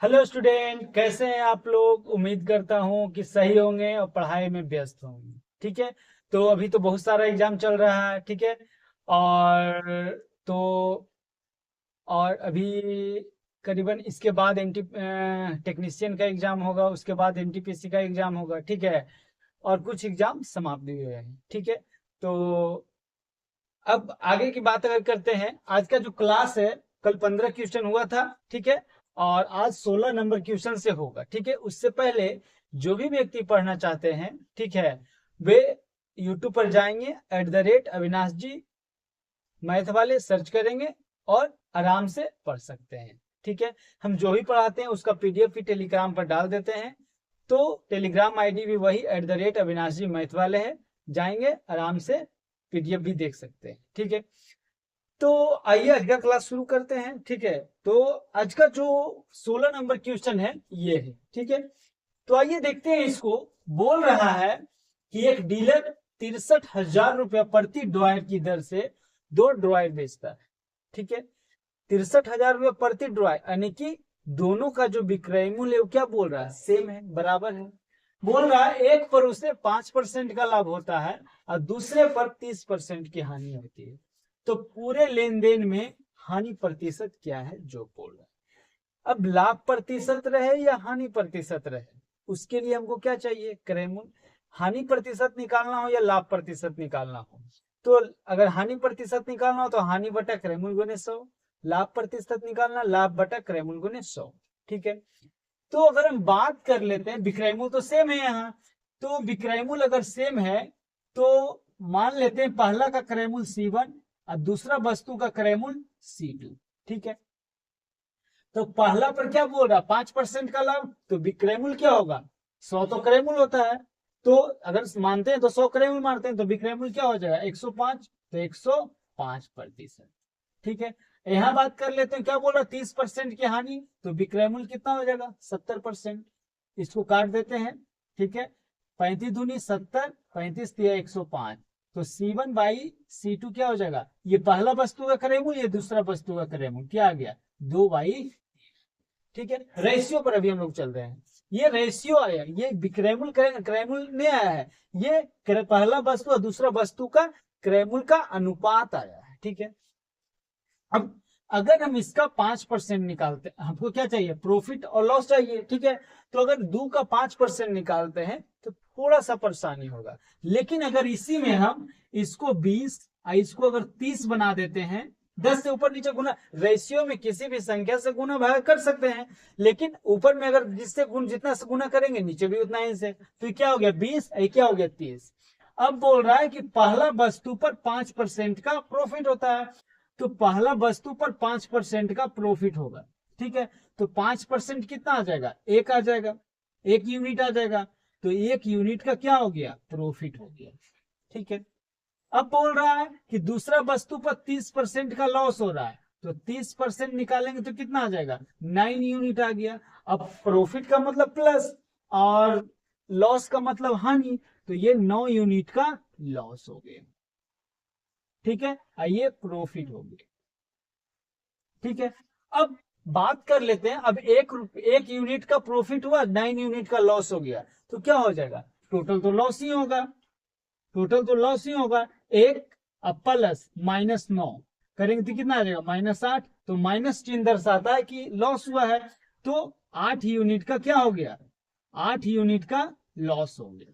Hello student, कैसे हैं आप लोग। उम्मीद करता हूं कि सही होंगे और पढ़ाई में व्यस्त होंगे। ठीक है। तो अभी तो बहुत सारा एग्जाम चल रहा है। ठीक है। और तो और अभी करीबन इसके बाद एनटी टेक्नीशियन का एग्जाम होगा, उसके बाद एनटीपीसी का एग्जाम होगा। ठीक है। और कुछ एग्जाम समाप्त भी हुए हैं। ठीक है। तो अब आगे की बात अगर करते हैं, आज का जो क्लास है, कल 15 क्वेश्चन हुआ था। ठीक है। और आज 16 नंबर क्वेश्चन से होगा। ठीक है। उससे पहले जो भी व्यक्ति पढ़ना चाहते हैं, ठीक है, वे यूट्यूब पर जाएंगे, @अविनाश जी मैथ वाले सर्च करेंगे और आराम से पढ़ सकते हैं। ठीक है। हम जो भी पढ़ाते हैं उसका पीडीएफ भी टेलीग्राम पर डाल देते हैं। तो टेलीग्राम आईडी भी वही @अविनाश जी मैथ वाले है। जाएंगे, आराम से पीडीएफ भी देख सकते हैं। ठीक है। तो आइए आज का क्लास शुरू करते हैं। ठीक है। तो आज का जो 16 नंबर क्वेश्चन है ये है। ठीक है। तो आइए देखते हैं इसको। बोल रहा है कि एक डीलर 63,000 रुपया प्रति ड्रॉयर की दर से 2 ड्रॉयर बेचता है। ठीक है। 63,000 रुपया प्रति ड्रॉयर, यानी कि दोनों का जो विक्रय मूल्य वो क्या बोल रहा है, सेम है, बराबर है। बोल रहा है एक पर उसे 5% का लाभ होता है और दूसरे पर 30% की हानि होती है। तो पूरे लेन देन में हानि प्रतिशत क्या है जो बोल रहा है। अब लाभ प्रतिशत रहे या हानि प्रतिशत रहे, उसके लिए हमको क्या चाहिए, क्रय मूल्य। हानि प्रतिशत निकालना हो या लाभ प्रतिशत निकालना हो, तो अगर हानि प्रतिशत निकालना हो तो हानि बटा क्रय मूल्य गुने 100। लाभ प्रतिशत निकालना, लाभ बटा क्रय मूल्य गुने 100। ठीक है। तो अगर हम बात कर लेते हैं, विक्रय मूल्य तो सेम है यहाँ। तो विक्रय मूल्य अगर सेम है तो मान लेते हैं पहला का क्रय मूल्य C1 और दूसरा वस्तु का क्रय मूल्य C2। ठीक है। तो पहला पर क्या बोल रहा, 5% का लाभ, तो विक्रय मूल्य क्या होगा, 100 तो क्रय मूल्य होता है। तो अगर मानते हैं तो 100 क्रय मूल्य मानते हैं, तो विक्रय मूल्य क्या हो जाएगा 105, तो 105%। ठीक है। यहां बात कर लेते हैं, क्या बोल रहा 30% की हानि, तो विक्रय मूल्य कितना हो जाएगा 70%। इसको काट देते हैं। ठीक है। 35 दूनी 70, 35 तिया 105। तो C1 बाई C2 क्या हो जाएगा, ये पहला वस्तु का क्रय मूल्य, ये दूसरा वस्तु का क्रय मूल्य क्या आ गया, 2/। ठीक है। रेशियो पर अभी हम लोग चल रहे हैं। ये रेशियो आया, ये विक्रयमूल क्रयमूल नहीं आया है, ये पहला वस्तु और दूसरा वस्तु का क्रयमूल का अनुपात आया है। ठीक है। अब अगर हम इसका 5% निकालते हैं, हमको क्या चाहिए, प्रॉफिट और लॉस चाहिए। ठीक है। तो अगर 2 का 5% निकालते हैं तो थोड़ा सा परेशानी होगा, लेकिन अगर इसी में हम इसको 20 इसको अगर 30 बना देते हैं, 10 से ऊपर नीचे गुना, रेशियो में किसी भी संख्या से गुना भाग कर सकते हैं, लेकिन ऊपर में अगर जिससे जितना से गुना करेंगे नीचे भी उतना ही से, तो क्या हो गया 20, क्या हो गया 30। अब बोल रहा है कि पहला वस्तु पर 5% का प्रॉफिट होता है, तो पहला वस्तु पर 5% का प्रॉफिट होगा। ठीक है। तो 5% कितना आ जाएगा, एक आ जाएगा, 1 यूनिट आ जाएगा। तो 1 यूनिट का क्या हो गया, प्रॉफिट हो गया। ठीक है। अब बोल रहा है कि दूसरा वस्तु पर 30% का लॉस हो रहा है, तो 30% निकालेंगे तो कितना आ जाएगा, 9 यूनिट आ गया। अब प्रॉफिट का मतलब प्लस और लॉस का मतलब हानि, तो ये 9 यूनिट का लॉस हो गया। ठीक है। ये प्रॉफिट हो गया। ठीक है। अब बात कर लेते हैं, अब एक यूनिट का प्रॉफिट हुआ, 9 यूनिट का लॉस हो गया, तो क्या हो जाएगा, टोटल तो लॉस ही होगा। टोटल तो लॉस ही होगा। एक अब प्लस -9 करेंगे तो कितना आ जाएगा, -8। तो माइनस चिन्ह दर्शाता है कि लॉस हुआ है। तो 8 यूनिट का क्या हो गया, 8 यूनिट का लॉस हो गया।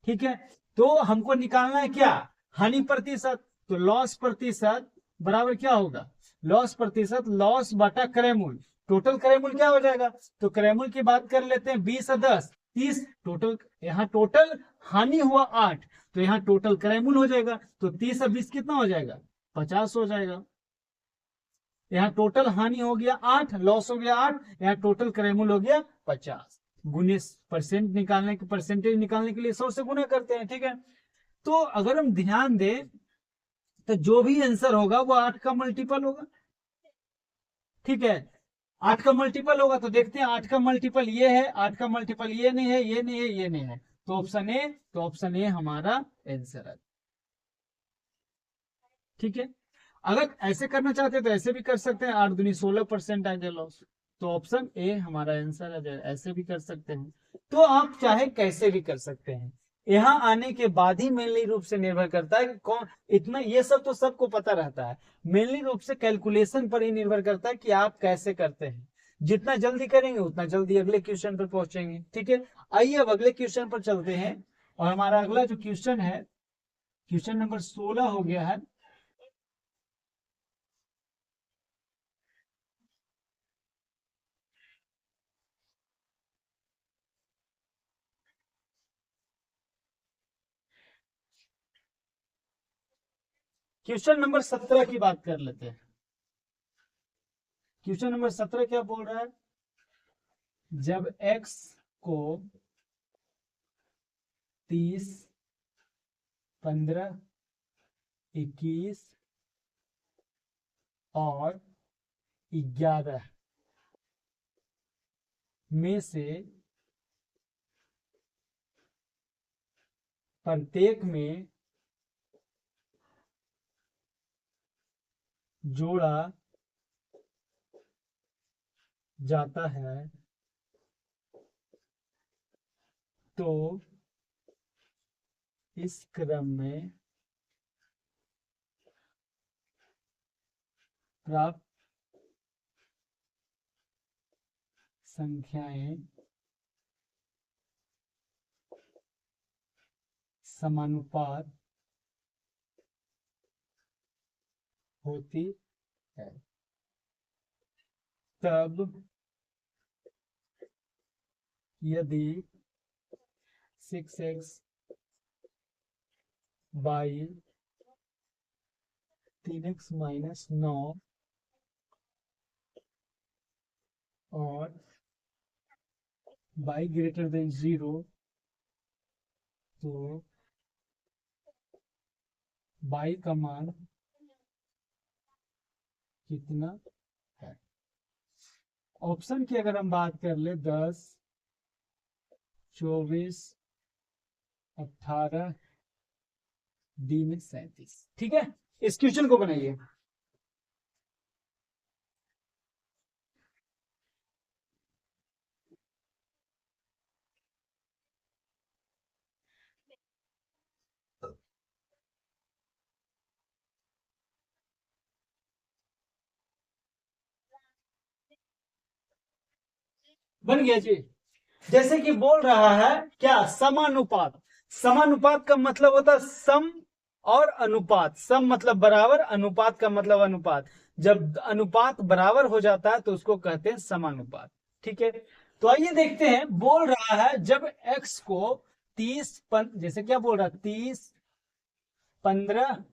ठीक है। तो हमको निकालना है क्या, हानि प्रतिशत। तो लॉस प्रतिशत बराबर क्या होगा, लॉस प्रतिशत लॉस बटा क्रय मूल्य। टोटल क्रय मूल्य क्या हो जाएगा, तो क्रय मूल्य की बात कर लेते हैं, 20 और 10 30। टोटल यहाँ टोटल हानि हुआ 8, तो यहाँ टोटल क्रय मूल्य हो जाएगा, तो 30 और 20 कितना हो जाएगा, 50 हो जाएगा। यहाँ टोटल हानि हो गया 8, लॉस हो गया 8, यहाँ टोटल क्रय मूल्य हो गया 50। गुने परसेंटेज निकालने के लिए 100 से गुना करते हैं। ठीक है। तो अगर हम ध्यान दें तो जो भी आंसर होगा वो 8 का मल्टीपल होगा। ठीक है। 8 का मल्टीपल होगा, तो देखते हैं 8 का मल्टीपल ये है, 8 का मल्टीपल ये नहीं है, ये नहीं है, ये नहीं है, तो ऑप्शन ए हमारा आंसर है। ठीक है। अगर ऐसे करना चाहते हैं तो ऐसे भी कर सकते हैं, 8 दूनी 16% आ गया लॉस। तो ऑप्शन ए हमारा आंसर आ जाए। ऐसे भी कर सकते हैं, तो आप चाहे कैसे भी कर सकते हैं। यहाँ आने के बाद ही मेनली रूप से निर्भर करता है कि कौन, इतना ये सब तो सबको पता रहता है, मेनली रूप से कैलकुलेशन पर ही निर्भर करता है कि आप कैसे करते हैं। जितना जल्दी करेंगे उतना जल्दी अगले क्वेश्चन पर पहुंचेंगे। ठीक है, आइए अब अगले क्वेश्चन पर चलते हैं। और हमारा अगला जो क्वेश्चन है, क्वेश्चन नंबर 16 हो गया है। क्वेश्चन नंबर 17 की बात कर लेते हैं। क्वेश्चन नंबर 17 क्या बोल रहा है, जब x को 30, 15, 21 और 11 में से प्रत्येक में जोड़ा जाता है तो इस क्रम में प्राप्त संख्याएं समानुपात होती है। तब यदि 6x बाई 3x माइनस 9 और y ग्रेटर देन 0, तो y का मान कितना है। ऑप्शन की अगर हम बात कर ले 10, 24, 18, डी में 37। ठीक है, इस क्वेश्चन को बनाइए। बन गया जी। जैसे कि बोल रहा है क्या, समानुपात। समानुपात का मतलब होता है सम और अनुपात। सम मतलब बराबर, अनुपात का मतलब अनुपात। जब अनुपात बराबर हो जाता है तो उसको कहते हैं समानुपात। ठीक है, तो आइए देखते हैं। बोल रहा है जब x को 30, जैसे क्या बोल रहा है, 30, 15,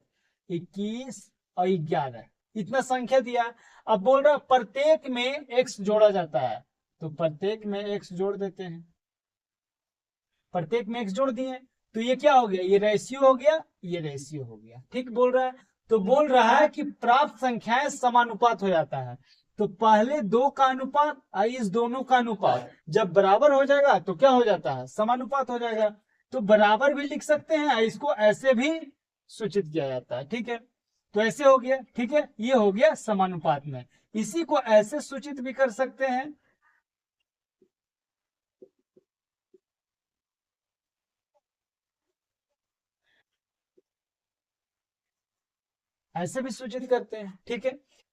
21 और 11 इतना संख्या दिया। अब बोल रहा प्रत्येक में x जोड़ा जाता है, तो प्रत्येक में x जोड़ देते हैं। प्रत्येक में x जोड़ दिए, तो ये क्या हो गया, ये रेशियो हो गया, ये रेशियो हो गया। ठीक बोल रहा है। तो बोल रहा है कि प्राप्त संख्याएं समानुपात हो जाता है। तो पहले दो का अनुपात और इस दोनों का अनुपात जब बराबर हो जाएगा तो क्या हो जाता है, समानुपात हो जाएगा। तो बराबर भी लिख सकते हैं, इसको ऐसे भी सूचित किया जाता है। ठीक है, तो ऐसे हो गया। ठीक है, ये हो गया समानुपात में। इसी को ऐसे सूचित भी कर सकते हैं, ऐसे भी सूचित करते हैं। ठीक है,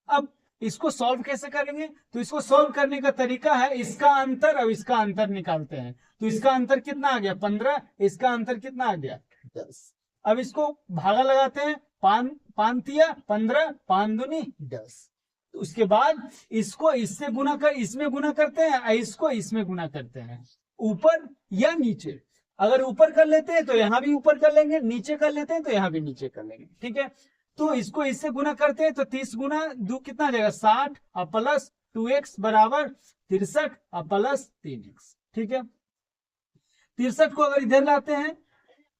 अब इसको सॉल्व कैसे करेंगे, तो इसको सॉल्व करने का तरीका है इसका अंतर और इसका अंतर निकालते हैं। तो इसका अंतर कितना आ गया, 15, इसका अंतर कितना आ गया, 10। अब इसको भागा लगाते हैं, 5 5 तिया 15, 5 दूनी 10। तो उसके बाद इसको इससे गुना कर, इसमें गुना करते हैं और इसको इसमें गुना करते हैं, ऊपर या नीचे। अगर ऊपर कर लेते हैं तो यहां भी ऊपर कर लेंगे, नीचे कर लेते हैं तो यहां भी नीचे कर लेंगे। ठीक है, तो इसको इससे गुना करते हैं तो 30 गुना 2 कितना आ जाएगा, 60 और प्लस 2x बराबर 63 और प्लस 3x। ठीक है, 63 को अगर इधर लाते हैं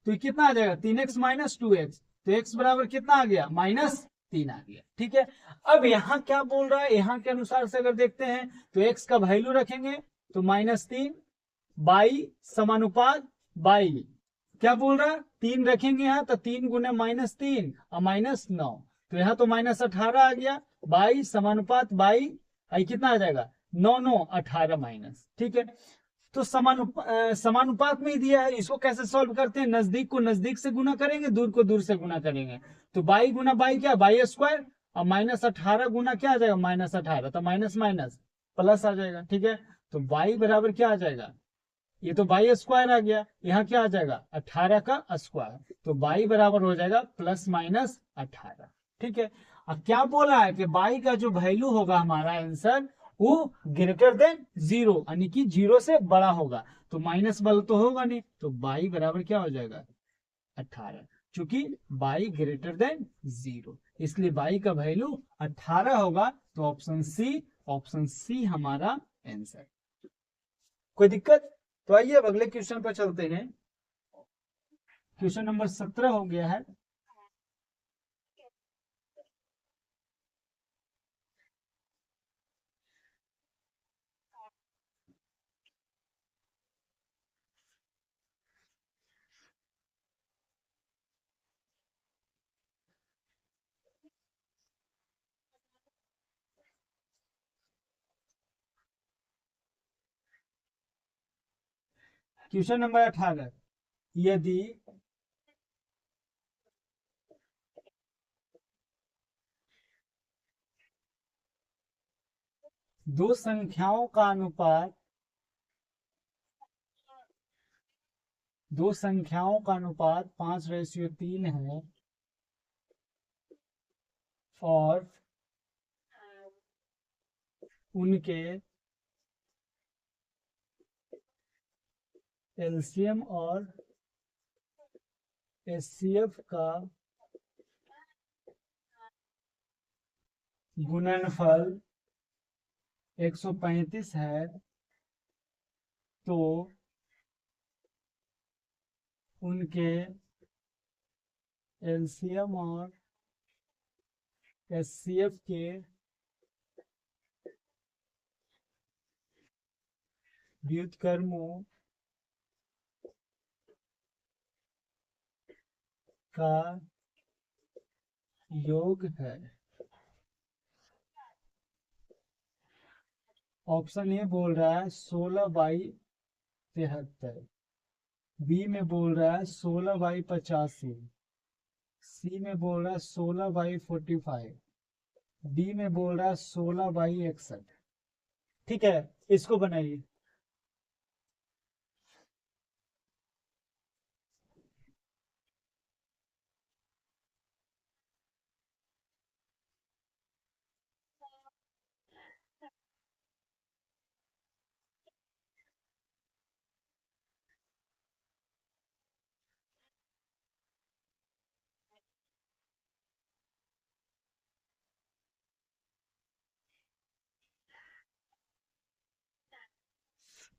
तो कितना आ जाएगा, 3x माइनस 2x, तो x बराबर कितना आ गया, -3 आ गया। ठीक है, अब यहाँ क्या बोल रहा है, यहाँ के अनुसार से अगर देखते हैं तो x का वैल्यू रखेंगे तो -3 बाई समानुपात बाई क्या बोल रहा है, 3 रखेंगे यहाँ तो 3 गुने -3 और -9, तो यहाँ तो -18 आ गया। बाई समानुपात बाई आई कितना आ जाएगा, 9 9 18 माइनस, ठीक है। तो समानुपात में ही दिया है, इसको कैसे सॉल्व करते हैं, नजदीक को नजदीक से गुना करेंगे, दूर को दूर से गुना करेंगे। तो बाई गुना बाई क्या, बाई स्क्वायर, और माइनस 18 गुना क्या आ जाएगा, माइनस 18, तो माइनस माइनस प्लस आ जाएगा, ठीक है। तो बाई बराबर क्या आ जाएगा, ये तो बाई स्क्वायर आ गया, यहाँ क्या आ जाएगा 18 का स्क्वायर, तो बाई बराबर हो जाएगा प्लस माइनस 18, ठीक है। अब क्या बोला है कि बाई का जो वैल्यू होगा हमारा आंसर वो ग्रेटर देन जीरो, यानी कि जीरो से बड़ा होगा, तो माइनस वाला तो होगा नहीं, तो बाई बराबर क्या हो जाएगा 18, चूंकि बाई ग्रेटर देन जीरो, इसलिए बाई का वैल्यू 18 होगा, तो ऑप्शन सी हमारा आंसर। कोई दिक्कत? तो आइए अब अगले क्वेश्चन पर चलते हैं। क्वेश्चन नंबर 17 हो गया है। क्वेश्चन नंबर 18, यदि दो संख्याओं का अनुपात 5:3 है और उनके एलसीएम और एचसीएफ का गुणनफल 135 है, तो उनके एलसीएम और एचसीएफ के व्युत्क्रमों का योग है। ऑप्शन ए बोल रहा है 16/73, बी में बोल रहा है 16/85, सी में बोल रहा है 16/45, डी में बोल रहा है 16/61, ठीक है। इसको बनाइए।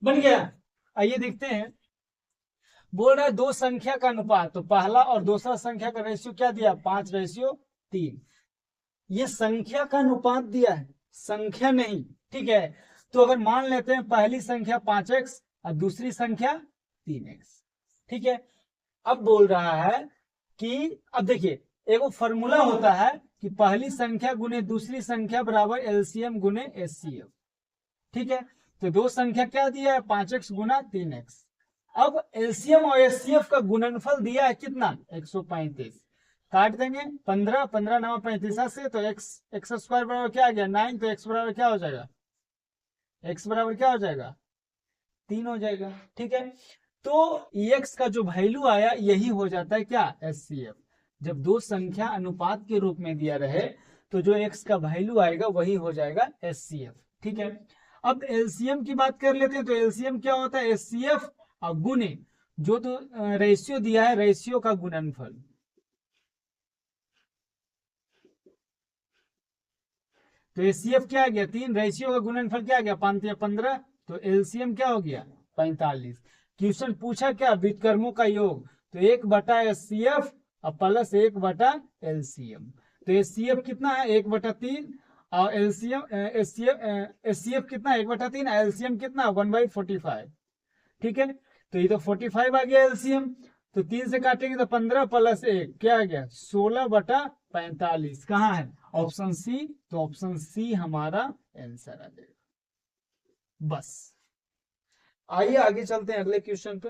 बन गया। आइए देखते हैं। बोल रहा है दो संख्या का अनुपात, तो पहला और दूसरा संख्या का रेशियो क्या दिया, 5:3। ये संख्या का अनुपात दिया है, संख्या नहीं, ठीक है। तो अगर मान लेते हैं पहली संख्या 5x और दूसरी संख्या 3x, ठीक है। अब बोल रहा है कि अब देखिए एक फॉर्मूला होता है कि पहली संख्या गुने दूसरी संख्या बराबर एलसीएम गुने एचसीएफ, ठीक है। तो दो संख्या क्या दिया है, 5x गुना 3x। अब एलसीएम और एचसीएफ का गुणनफल दिया है कितना, 135। काट देंगे 15 15 9 35 से, तो एक्स स्क्वायर बराबर क्या आ गया 9, तो एक्स बराबर क्या हो जाएगा, एक्स बराबर क्या हो जाएगा 3 हो जाएगा, ठीक है। तो एक्स का जो वैल्यू आया यही हो जाता है क्या, एचसीएफ। जब दो संख्या अनुपात के रूप में दिया रहे तो जो एक्स का वैल्यू आएगा वही हो जाएगा एचसीएफ, ठीक है। अब एलसीएम की बात कर लेते हैं, तो एलसीएम क्या होता है, एचसीएफ और गुने जो तो रेशियो दिया है, रेशियो का गुणनफल। तो एचसीएफ क्या आ गया 3, रेशियो का गुणनफल क्या आ गया 5 या 15, तो एलसीएम क्या हो गया 45। क्वेश्चन पूछा क्या, व्युत्क्रमों का योग, तो 1/एचसीएफ और प्लस 1/एलसीएम। तो एचसीएफ कितना है 1/3 और एलसीएम एचसीएफ कितना 1/3, एलसीएम कितना 1/45, ठीक है। तो ये तो 45 आ गया एलसीएम, तो 3 से काटेंगे तो 15 प्लस 1 क्या आ गया 16/45, कहाँ है ऑप्शन सी, तो ऑप्शन सी हमारा आंसर आ जाएगा। बस। आइए आगे चलते हैं अगले क्वेश्चन पे।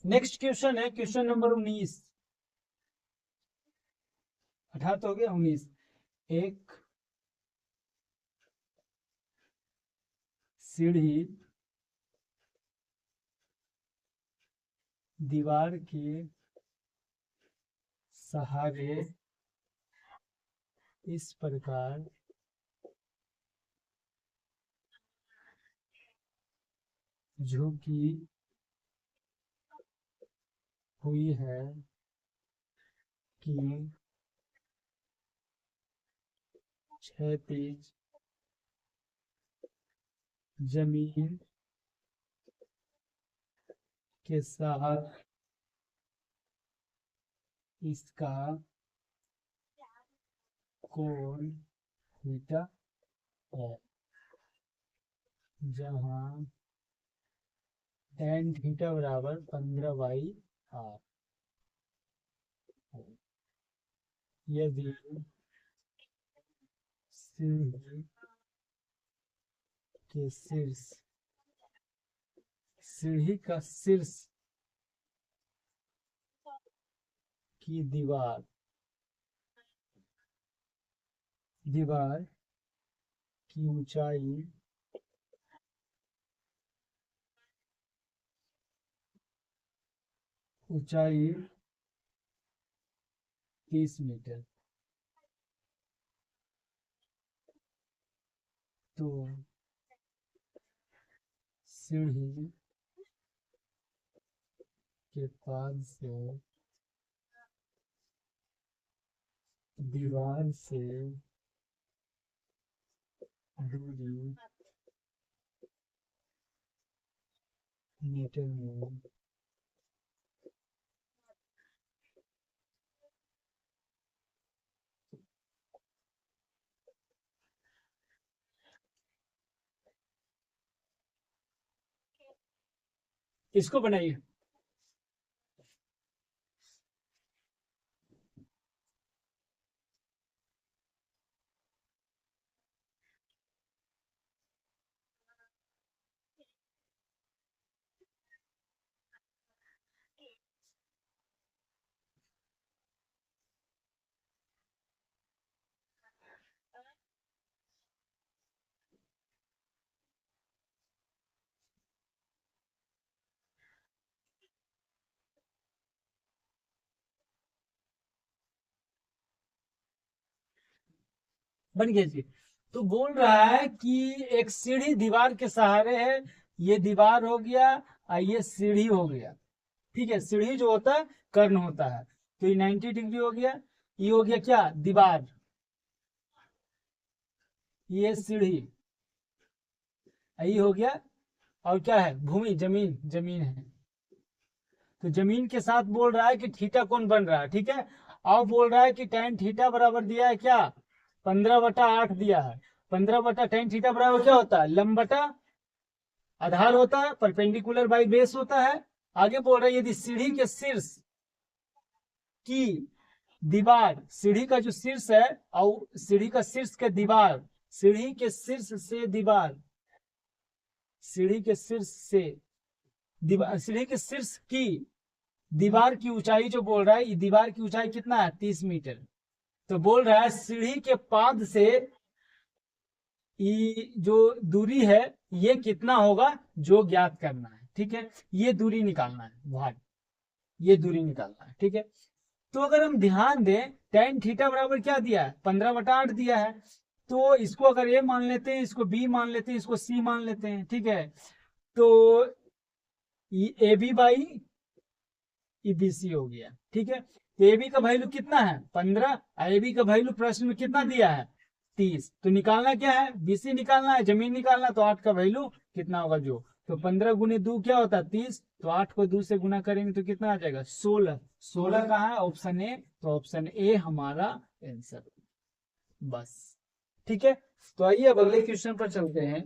नेक्स्ट क्वेश्चन है क्वेश्चन नंबर 19। 18 तो हो गया, 19। एक सीढ़ी दीवार के सहारे इस प्रकार झुकी हुई है कि क्षैतिज जमीन के साथ इसका कोण थीटा है, जहाँ tan थीटा बराबर 15/r। यदि सीढ़ी के शीर्ष सीढ़ी का शीर्ष की दीवार की ऊंचाई 30 मीटर, तो सीढ़ी के पास से दीवार से दूरी मीटर में इसको बनाइए। बन गया जी। तो बोल रहा है कि एक सीढ़ी दीवार के सहारे है, ये दीवार हो गया और ये सीढ़ी हो गया। ठीक है, सीढ़ी जो होता है कर्ण होता है, तो ये 90 डिग्री हो गया। ये हो गया क्या, दीवार। ये सीढ़ी, ये हो गया। और क्या है, भूमि, जमीन, जमीन है। तो जमीन के साथ बोल रहा है कि थीटा कौन बन रहा है। ठीक है, और बोल रहा है कि tan थीटा बराबर दिया है क्या, 15/8 दिया है। 15 बटा tan थीटा बराबर क्या होता है, लंब बटा आधार होता है, परपेंडिकुलर बाई बेस होता है। आगे बोल रहे हैं यदि सीढ़ी के शीर्ष की दीवार, सीढ़ी का जो शीर्ष है और सीढ़ी का शीर्ष के दीवार, सीढ़ी के शीर्ष से दीवार, सीढ़ी के शीर्ष से दीवार, सीढ़ी के शीर्ष की दीवार की ऊंचाई जो बोल रहा है, ये दीवार की ऊंचाई कितना है, 30 मीटर। तो बोल रहा है सीढ़ी के पाद से ये जो दूरी है ये कितना होगा, जो ज्ञात करना है। ठीक है, ये दूरी निकालना है भाग, ये दूरी निकालना है। ठीक है, तो अगर हम ध्यान दें, tan थीटा बराबर क्या दिया है, 15/8 दिया है। तो इसको अगर ए मान लेते हैं, इसको बी मान लेते हैं, इसको सी मान लेते हैं। ठीक है, तो A B by E B C हो गया। ठीक है, तो ए बी का वैल्यू कितना है, 15। ए बी का वैल्यू प्रश्न में कितना दिया है, 30। तो निकालना क्या है, बीसी निकालना है, जमीन निकालना है, तो 8 का वैल्यू कितना होगा जो, तो 15 गुने 2 क्या होता है 30, तो 8 को 2 से गुना करेंगे तो कितना आ जाएगा 16। 16 कहाँ है, ऑप्शन ए, तो ऑप्शन ए हमारा आंसर। बस ठीक है। तो आइए अब अगले क्वेश्चन पर चलते हैं।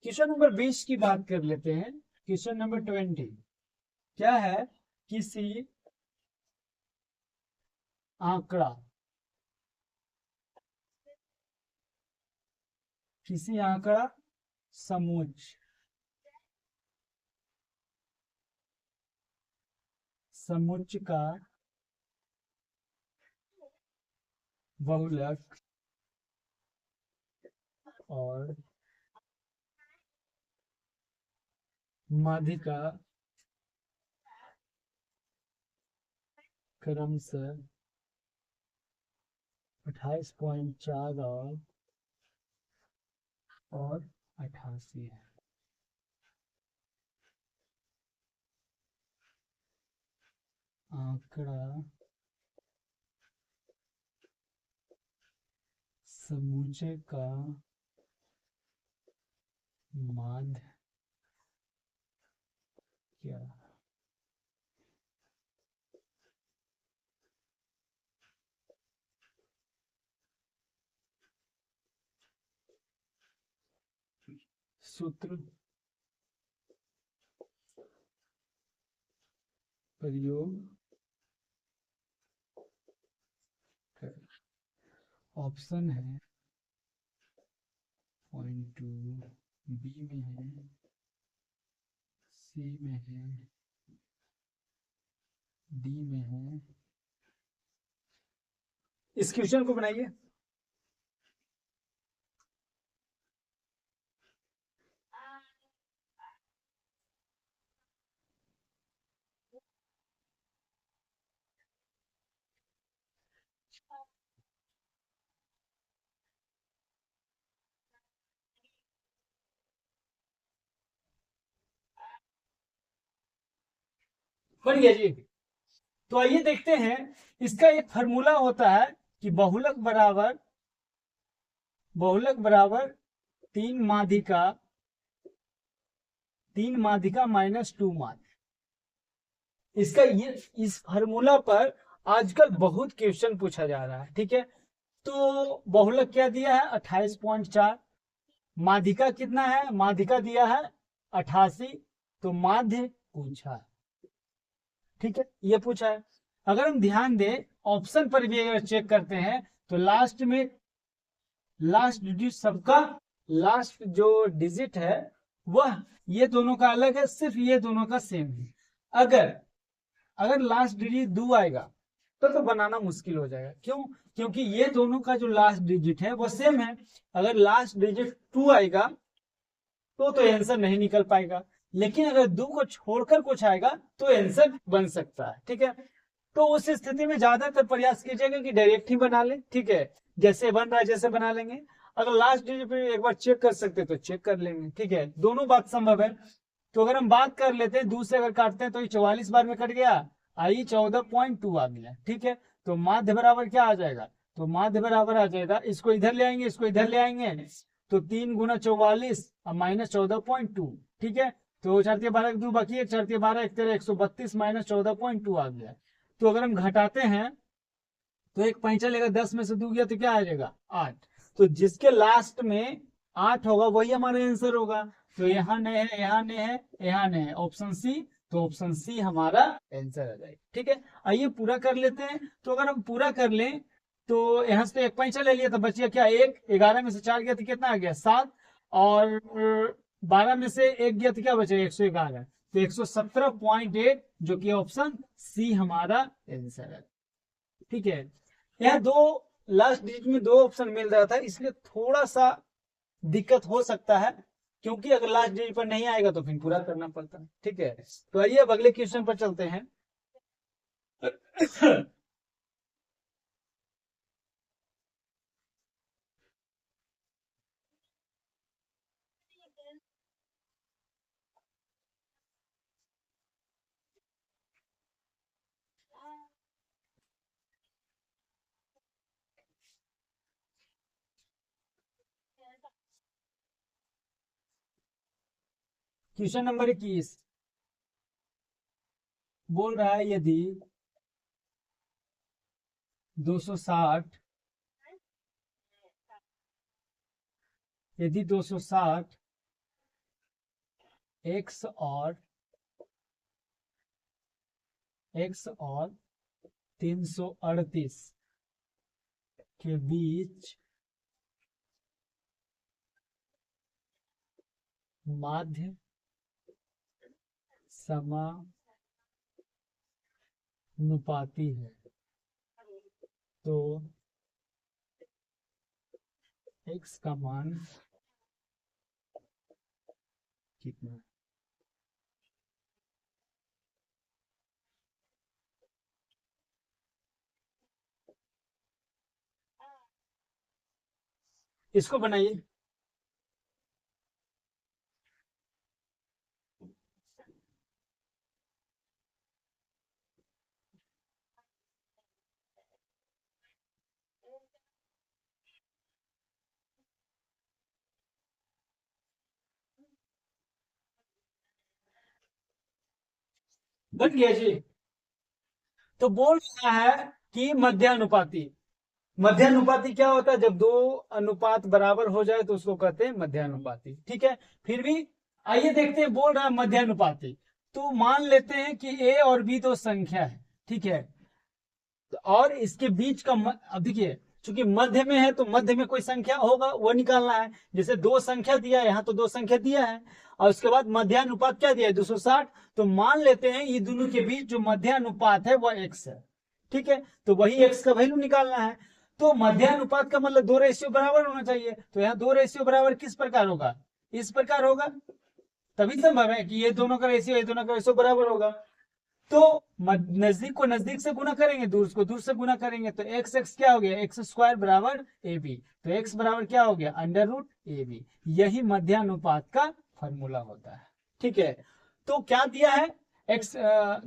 क्वेश्चन नंबर 20 की बात कर लेते हैं। क्वेश्चन नंबर 20 क्या है, किसी आंकड़ा, किसी आंकड़ा समुच्च, समुच्च का बहुलक और माध्यिका क्रमशः 28.4 और 88 है। आंकड़ा समुच्चय का माध्य क्या, सूत्र प्रयोग कर। ऑप्शन है 0.2, बी में है, सी में है, डी में है। इस क्वेश्चन को बनाइए। बन गया जी। तो आइए देखते हैं, इसका एक फार्मूला होता है कि बहुलक बराबर 3 माध्यिका, 3 माध्यिका माइनस 2 माध्य। इसका ये, इस फार्मूला पर आजकल बहुत क्वेश्चन पूछा जा रहा है। ठीक है, तो बहुलक क्या दिया है 28.4, माध्यिका कितना है, माध्यिका दिया है 88, तो माध्य पूछा है। ठीक है, ये पूछा है। अगर हम ध्यान दें ऑप्शन पर भी अगर चेक करते हैं तो लास्ट में, लास्ट डिजिट सबका लास्ट जो डिजिट है वह ये दोनों का अलग है, सिर्फ ये दोनों का सेम है। अगर अगर लास्ट डिजिट 2 आएगा तो बनाना मुश्किल हो जाएगा। क्यों, क्योंकि ये दोनों का जो लास्ट डिजिट है वो सेम है। अगर लास्ट डिजिट 2 आएगा तो आंसर नहीं निकल पाएगा, लेकिन अगर 2 को छोड़कर कुछ आएगा तो आंसर बन सकता है। ठीक है, तो उस स्थिति में ज्यादातर प्रयास कीजिएगा कि डायरेक्ट ही बना ले। ठीक है, जैसे बन रहा है जैसे बना लेंगे। अगर लास्ट डिजिट पे एक बार चेक कर सकते तो चेक कर लेंगे। ठीक है, दोनों बात संभव है। तो अगर हम बात कर लेते हैं 2 से अगर काटते हैं तो ये 44 बार में कट गया, आई 14.2 आ गया। ठीक है, तो माध्य बराबर क्या आ जाएगा, तो माध्य बराबर आ जाएगा, इसको इधर ले आएंगे, इसको इधर ले आएंगे, तो 3 गुना 44 और माइनस 14.2। ठीक है, तो 4 के 12 2 बाकी है, 4 के 12 1 13 132 माइनस 14.2 आ गया। तो अगर हम घटाते हैं तो एक पैंचा लेगा, 10 में से 2 गया तो क्या आ जाएगा 8। तो जिसके लास्ट में 8 होगा वही हमारा आंसर होगा। तो यहाँ नहीं है, यहाँ नहीं है, यहाँ नहीं है, ऑप्शन सी, तो ऑप्शन सी हमारा आंसर आ जाएगा। ठीक है, आइए पूरा कर लेते हैं। तो अगर हम पूरा कर लें तो यहाँ से एक पैंचा ले लिया तो बच गया क्या 1, 11 में से 4 गया तो कितना आ गया 7, और 12 में से 1 गया तो क्या बचेगा 111, तो 117.8 जो कि ऑप्शन सी हमारा आंसर है। ठीक है, यह दो लास्ट डिजिट में 2 ऑप्शन मिल रहा था, इसलिए थोड़ा सा दिक्कत हो सकता है, क्योंकि अगर लास्ट डिजिट पर नहीं आएगा तो फिर पूरा करना पड़ता है। ठीक है, तो आइए अब अगले क्वेश्चन पर चलते हैं। क्वेश्चन नंबर 21 बोल रहा है यदि 260 यदि 260 एक्स और 338 के बीच माध्य समानुपाती है तो x का मान कितना है? इसको बनाइए। बन गया जी। तो बोल रहा है कि मध्यानुपाती। मध्यानुपाती क्या होता है? जब दो अनुपात बराबर हो जाए तो उसको कहते हैं मध्यानुपाती। ठीक है, फिर भी आइए देखते हैं। बोल रहा है मध्यानुपाती, तो मान लेते हैं कि ए और बी दो संख्या है। ठीक है, और इसके बीच का अब देखिए, चूंकि मध्य में है तो मध्य में कोई संख्या होगा, वो निकालना है। जैसे दो संख्या दिया है, यहाँ तो दो संख्या दिया है, और उसके बाद मध्यानुपात क्या दिया है? 260। तो मान लेते हैं ये दोनों के बीच जो मध्यानुपात है वह x है। ठीक है, तो वही x का वैल्यू निकालना है। तो मध्यानुपात का मतलब दो रेशियो बराबर होना चाहिए। तो यहाँ दो रेशियो बराबर किस प्रकार होगा? इस प्रकार होगा, तभी संभव है कि ये दोनों का रेशियो ये दोनों का रेशियो बराबर होगा। तो नजदीक को नजदीक से गुना करेंगे, दूर को दूर से गुना करेंगे, तो एक्स एक्स क्या हो गया? एक्स स्क्वायर बराबर ए बी। तो एक्स बराबर क्या हो गया? Under root A B. यही मध्यानुपात का फॉर्मूला होता है। ठीक है, तो क्या दिया है? एक्स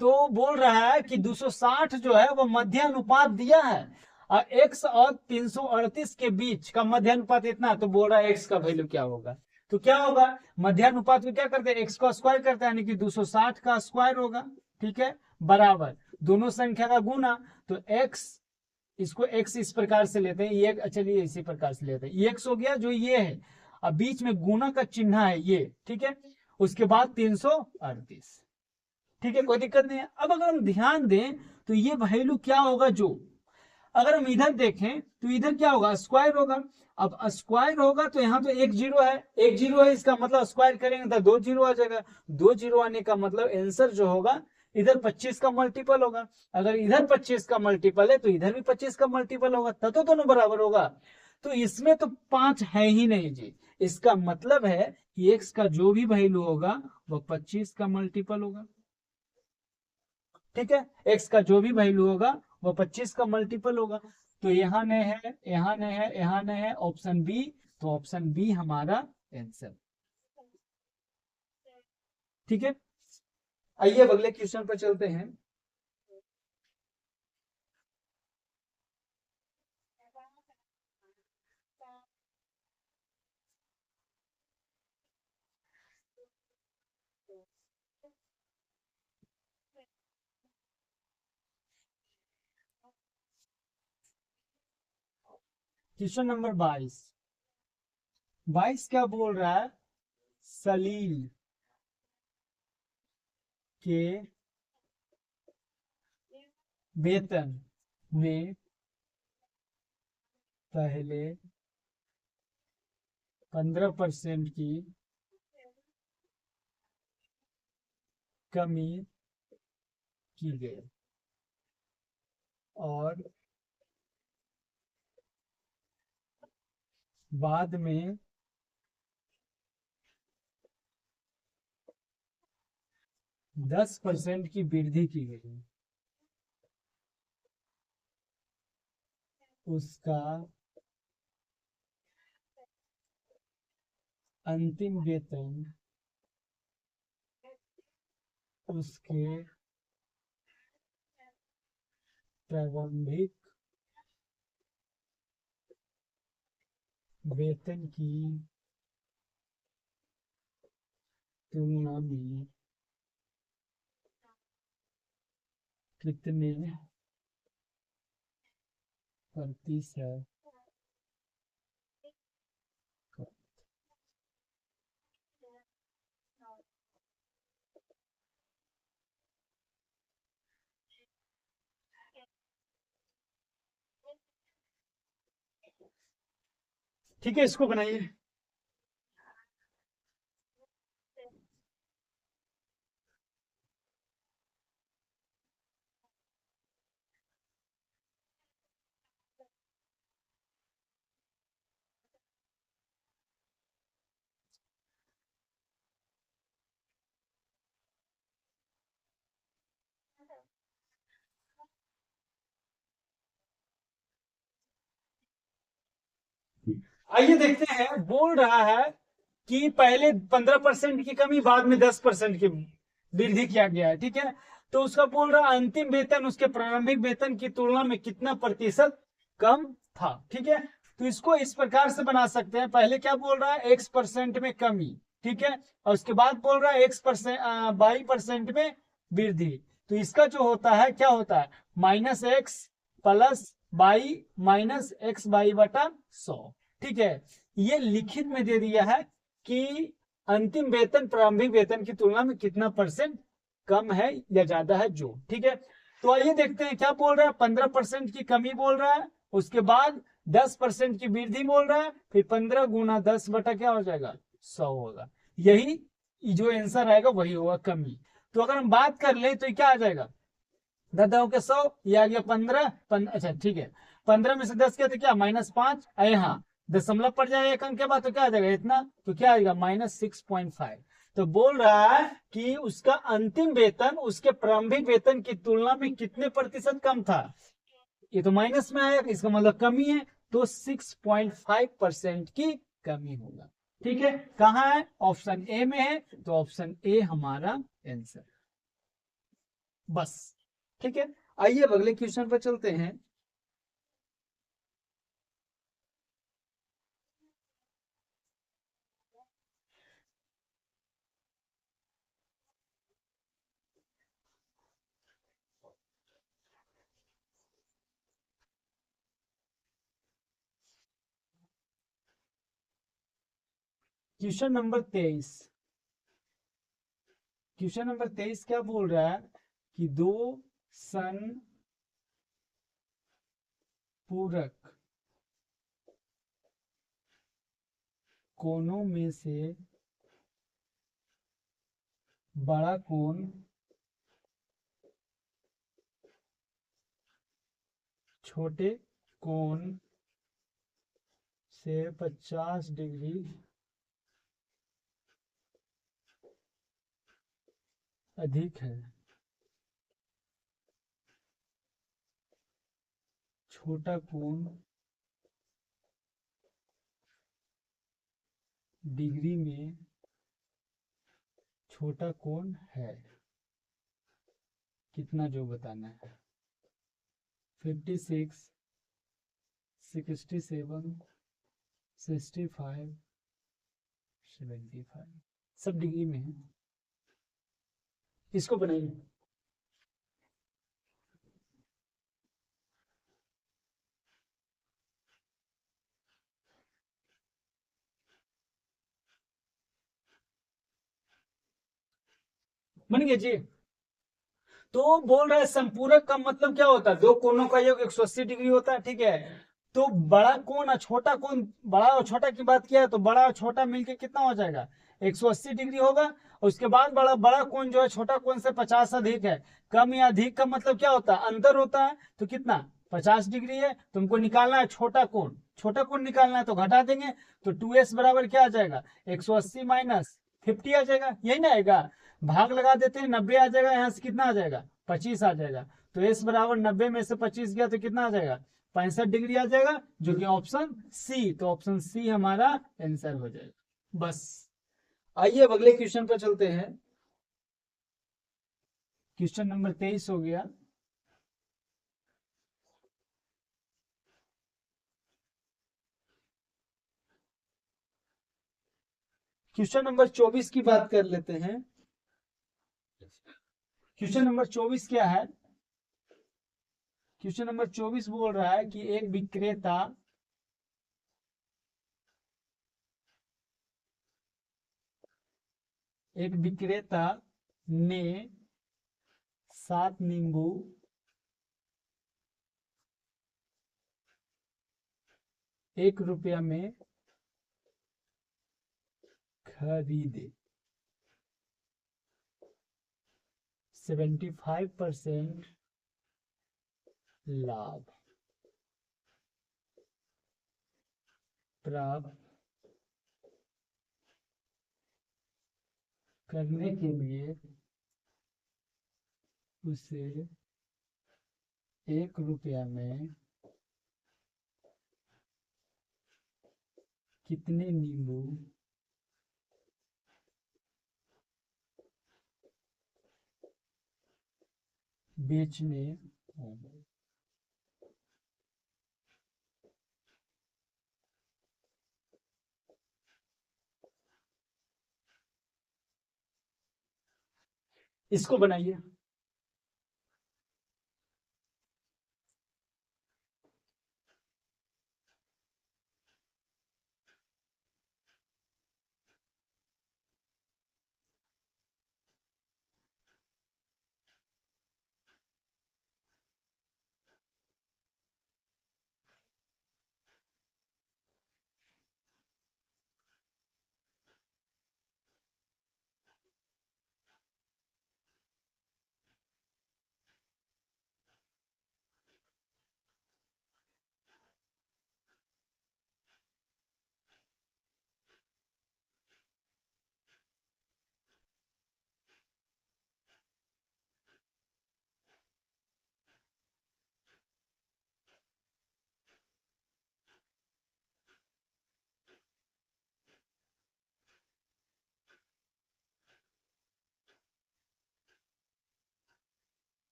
तो बोल रहा है कि 260 जो है वो मध्यानुपात दिया है, और एक्स और 338 के बीच का मध्यानुपात इतना, तो बोल रहा है एक्स का वैल्यू क्या होगा? तो क्या होगा? मध्यानुपात में क्या करते हैं? एक्स का स्क्वायर करते हैं, यानी कि 260 का स्क्वायर होगा। ठीक है, बराबर दोनों संख्या का गुना। तो x, इसको x इस प्रकार से लेते हैं, ये चलिए इसी प्रकार से लेते हैं, ये x हो गया जो ये है, अब बीच में गुना का चिन्ह है ये। ठीक है, उसके बाद 338। ठीक है, कोई दिक्कत नहीं है। अब अगर हम ध्यान दें तो ये वैल्यू क्या होगा? जो अगर हम इधर देखें तो इधर क्या होगा? स्क्वायर होगा। अब स्क्वायर होगा तो यहाँ तो एक जीरो है, एक जीरो है, इसका मतलब स्क्वायर करेंगे तो दो जीरो आ जाएगा। दो जीरो आने का मतलब आंसर जो होगा इधर 25 का मल्टीपल होगा। अगर इधर 25 का मल्टीपल है तो इधर भी 25 का मल्टीपल होगा, तब तो दोनों बराबर होगा। तो इसमें तो 5 है ही नहीं जी। इसका मतलब है कि एक्स का जो भी वैल्यू होगा वो 25 का मल्टीपल होगा। ठीक है, एक्स का जो भी वैल्यू होगा वो 25 का मल्टीपल होगा। तो यहाँ ने है, यहाँ ने है, यहाँ ने है, ऑप्शन बी। तो ऑप्शन बी हमारा आंसर। ठीक है, आइए अब अगले क्वेश्चन पर चलते हैं। Question number 22। 22 क्या बोल रहा है? सलील के वेतन में पहले 15% की कमी की गई, और बाद में 10% की वृद्धि की गई। उसका अंतिम वेतन उसके प्रारंभिक वेतन की तुलना में कितने प्रतिशत ठीक है, इसको बनाइए। आइए देखते हैं, बोल रहा है कि पहले 15% की कमी, बाद में 10% की वृद्धि किया गया है, ठीक है। तो उसका बोल रहा है अंतिम वेतन उसके प्रारंभिक वेतन की तुलना में कितना प्रतिशत कम था, ठीक है। तो इसको इस प्रकार से बना सकते हैं, पहले क्या बोल रहा है, X% में कमी, ठीक है, और उसके बाद बोल रहा है X% 22% में वृद्धि। तो इसका जो होता है, क्या होता है, -X plus by minus x by बटा 100, ठीक है। ये लिखित में दे दिया है कि अंतिम वेतन प्रारंभिक वेतन की तुलना में कितना परसेंट कम है या ज्यादा है, जो, ठीक है। तो आइए देखते हैं क्या बोल रहा है, 15% की कमी बोल रहा है, उसके बाद 10% की वृद्धि बोल रहा है, फिर 15 गुना 10 बटा क्या हो जाएगा, 100 होगा। यही जो आंसर आएगा वही होगा, कमी। तो अगर हम बात कर ले तो क्या आ जाएगा, 10 के 100, ये आ गया 15, अच्छा ठीक है, 15 में से 10 क्या, तो क्या -5, हाँ दशमलव पड़ जाएगा एक अंक के बाद, तो क्या आ जाएगा इतना, तो क्या आएगा -6.5। तो बोल रहा है कि उसका अंतिम वेतन उसके प्रारंभिक वेतन की तुलना में कितने प्रतिशत कम था, ये तो माइनस में आया, इसका मतलब कमी है, तो 6.5% की कमी होगा, ठीक है। कहाँ है, ऑप्शन ए में है, तो ऑप्शन ए हमारा आंसर, बस, ठीक है। आइए अब अगले क्वेश्चन पर चलते हैं। क्वेश्चन नंबर 23, क्वेश्चन नंबर 23 क्या बोल रहा है कि दो सन पूरक कोनों में से बड़ा कोण छोटे कोण से 50 डिग्री अधिक है, छोटा कोण डिग्री में छोटा कोण है, कितना, जो बताना है, 56, 67, 65, 75, सब डिग्री में है, इसको बनाइए। बन गया जी। तो बोल रहा है संपूरक का मतलब क्या होता है, दो कोनों का योग 180 डिग्री होता है, ठीक है। तो बड़ा कोण और छोटा कोण, बड़ा और छोटा की बात किया है, तो बड़ा और छोटा मिलके कितना हो जाएगा, 180 डिग्री होगा। और उसके बाद बड़ा बड़ा कोण जो है छोटा कोण से 50 अधिक है, कम या अधिक का मतलब क्या होता है, अंतर होता है, तो कितना, 50 डिग्री है, तुमको निकालना है छोटा कोण, छोटा कोण निकालना है, तो घटा देंगे, तो 2s बराबर क्या आ जाएगा, 180 माइनस 50 आ जाएगा, यही ना आएगा, भाग लगा देते हैं, 90 आ जाएगा, यहाँ से कितना आ जाएगा, 25 आ जाएगा। तो s बराबर 90 में से 25 गया तो कितना आ जाएगा, 65 डिग्री आ जाएगा, जो कि ऑप्शन सी, तो ऑप्शन सी हमारा आंसर हो जाएगा। बस आइए अब अगले क्वेश्चन पर चलते हैं। क्वेश्चन नंबर 23 हो गया। क्वेश्चन नंबर 24 की बात कर लेते हैं। क्वेश्चन नंबर 24 क्या है? क्वेश्चन नंबर 24 बोल रहा है कि एक विक्रेता ने 7 नींबू 1 रुपया में खरीदे। 75% लाभ प्राप्त करने के लिए उसे 1 रुपया में कितने नींबू बेचने होंगे? इसको बनाइए।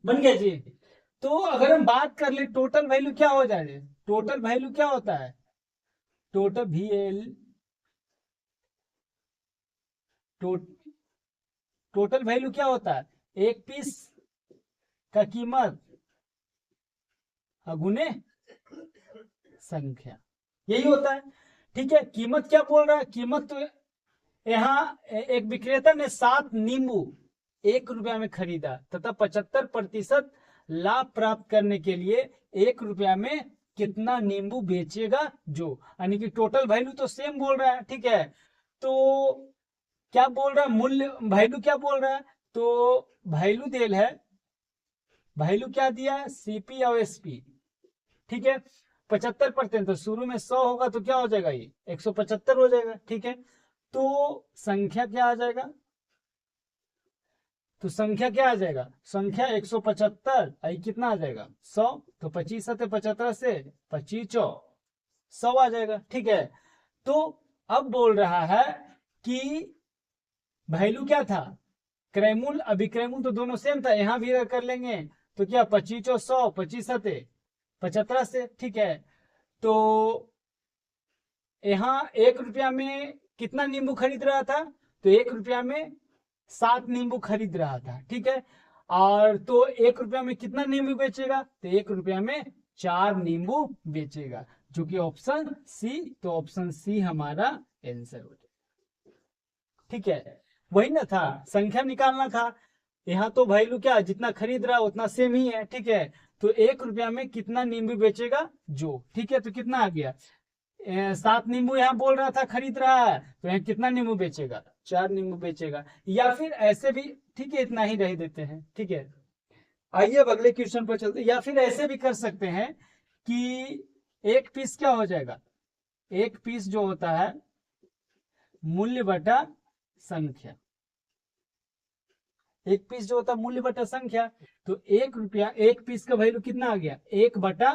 बन गया जी। तो अगर हम बात कर ले टोटल वैल्यू क्या हो जाए, टोटल वैल्यू क्या होता है? टोटल VL टोटल वैल्यू क्या होता है? एक पीस का कीमत गुने संख्या, यही होता है। ठीक है, कीमत क्या बोल रहा है? कीमत तो यहाँ एक विक्रेता ने 7 नींबू 1 रुपया में खरीदा तथा 75% लाभ प्राप्त करने के लिए 1 रुपया में कितना नींबू बेचेगा, जो यानी कि टोटल वैल्यू तो सेम बोल रहा है। ठीक है, तो क्या बोल रहा है? मूल्य वैल्यू क्या बोल रहा है? तो वैल्यू देल है, वैल्यू क्या दिया है? CP और SP। ठीक है, 75%, तो शुरू में 100 होगा तो क्या हो जाएगा? ये 175 हो जाएगा। ठीक है, तो संख्या क्या आ जाएगा? तो संख्या क्या आ जाएगा? संख्या 175, आई कितना आ जाएगा? 100, तो 25 सते 75 से 25 100 आ जाएगा। ठीक है, तो अब बोल रहा है कि वैल्यू क्या था? क्रयमूल अभिक्रयमूल तो दोनों सेम था, यहां भी अगर कर लेंगे तो क्या 25 और 100, 25 सते 75 से। ठीक है, तो यहाँ 1 रुपया में कितना नींबू खरीद रहा था? तो 1 रुपया में 7 नींबू खरीद रहा था। ठीक है, और तो 1 रुपया में कितना नींबू बेचेगा? तो 1 रुपया में 4 नींबू बेचेगा, जो कि ऑप्शन सी, तो ऑप्शन सी हमारा आंसर हो जाएगा। ठीक है, वही ना था, संख्या निकालना था। यहाँ तो वैल्यू क्या, जितना खरीद रहा है उतना सेम ही है। ठीक है, तो 1 रुपया में कितना नींबू बेचेगा, जो। ठीक है, तो कितना आ गया? 7 नींबू यहाँ बोल रहा था खरीद रहा है, तो यहाँ कितना नींबू बेचेगा? 4 नींबू बेचेगा। या फिर ऐसे भी, ठीक है, इतना ही रह देते हैं। ठीक है, आइए अब अगले क्वेश्चन पर चलते हैं। या फिर ऐसे भी कर सकते हैं कि एक पीस क्या हो जाएगा? एक पीस जो होता है मूल्य बटा संख्या। एक पीस जो होता है मूल्य बटा संख्या, तो 1 रुपया, एक पीस का वैल्यू कितना आ गया, एक बटा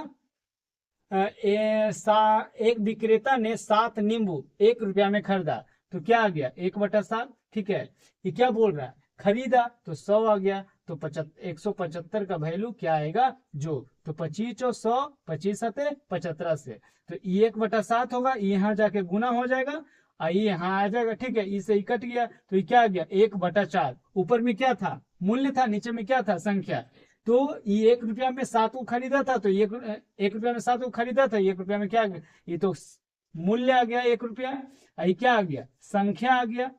एक विक्रेता ने 7 नींबू 1 रुपया में खरीदा, तो क्या आ गया 1/7। ठीक है, ये क्या बोल रहा है, खरीदा तो 100 आ गया, तो 175 का वैल्यू क्या आएगा, जो, तो 25 और 100, 25 सते 75 से, तो ये 1/7 होगा, ये यहाँ जाके गुना हो जाएगा, ये यहाँ आ जाएगा। ठीक है, इससे ही कट गया, तो ये क्या आ गया 1/4। ऊपर में क्या था, मूल्य था, नीचे में क्या था, संख्या। तो ये 1 रुपया में 7 को खरीदा था, तो ये 1 रुपया में 7 को खरीदा था, 1 रुपया में क्या आ गया, ये तो मूल्य आ गया 1 रुपया, ये क्या आ गया, संख्या आ गया।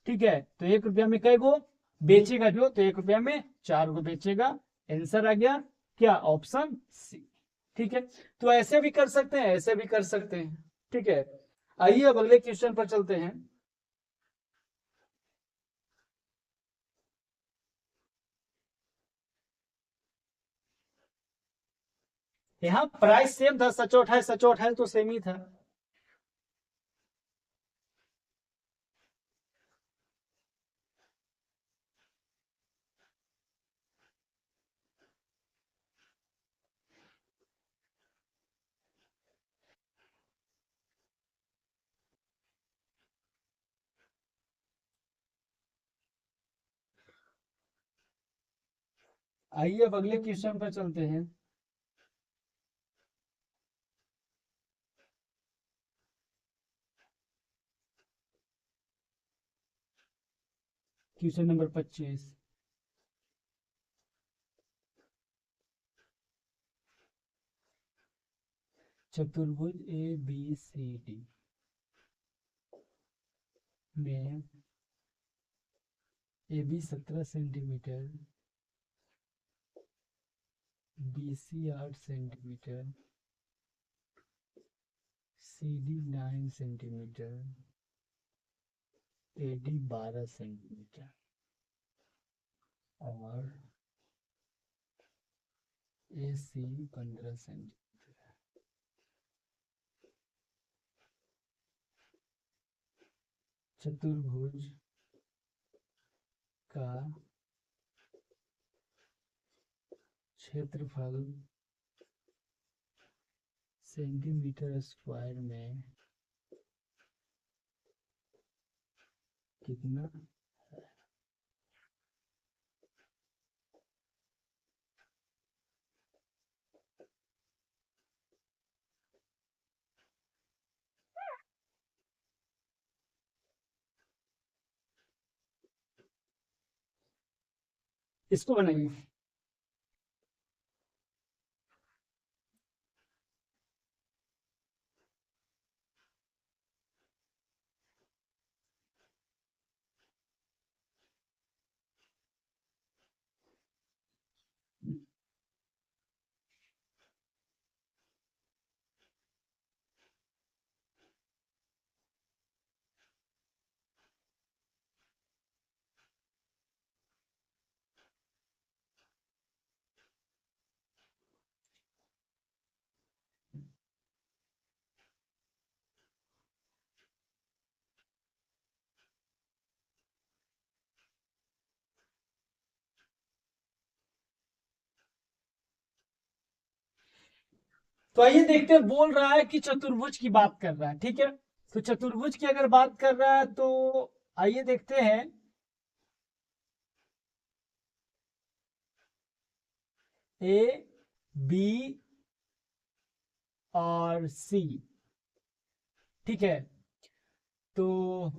ठीक है, तो 1 रुपया में कई गो बेचेगा जो, तो 1 रुपया में 4 गो बेचेगा। आंसर आ गया क्या, ऑप्शन सी। ठीक है, तो ऐसे भी कर सकते हैं, ऐसे भी कर सकते हैं। ठीक है, आइए अब अगले क्वेश्चन पर चलते हैं। यहाँ प्राइस सेम था, 728, 728 तो सेम ही था। आइए अब अगले क्वेश्चन पर चलते हैं। Question number 25। चतुर्भुज ए बी सी डी में A B 17 centimetre, B C 8 centimetre, C D 9 centimetre, A D 12 centimetre और ए सी 15 सेंटीमीटर। चतुर्भुज का क्षेत्रफल सेंटीमीटर स्क्वायर में कितना है। इसको बनाइए। तो आइए देखते हैं, बोल रहा है कि चतुर्भुज की बात कर रहा है। ठीक है, तो चतुर्भुज की अगर बात कर रहा है तो आइए देखते हैं। ए बी और सी, ठीक है, तो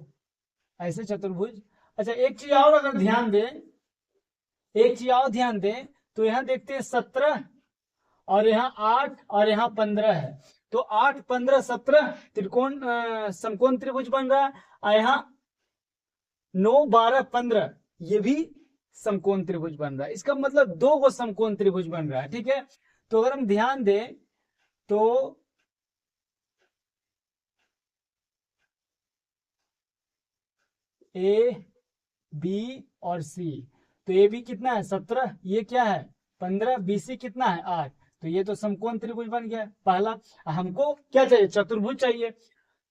ऐसे चतुर्भुज। अच्छा, एक चीज और अगर ध्यान दें, एक चीज और ध्यान दें, तो यहाँ देखते हैं 17 और यहाँ 8 और यहाँ 15 है, तो 8, 15, 17 त्रिकोण समकोण त्रिभुज बन रहा है, और यहाँ 9, 12, 15 ये भी समकोण त्रिभुज बन रहा है। इसका मतलब 2 गो समकोण त्रिभुज बन रहा है। ठीक है, तो अगर हम ध्यान दें तो ए बी और सी, तो ए बी कितना है 17, ये क्या है 15, बी सी कितना है 8, तो ये तो समकोण त्रिभुज बन गया पहला। हमको क्या चाहिए, चतुर्भुज चाहिए।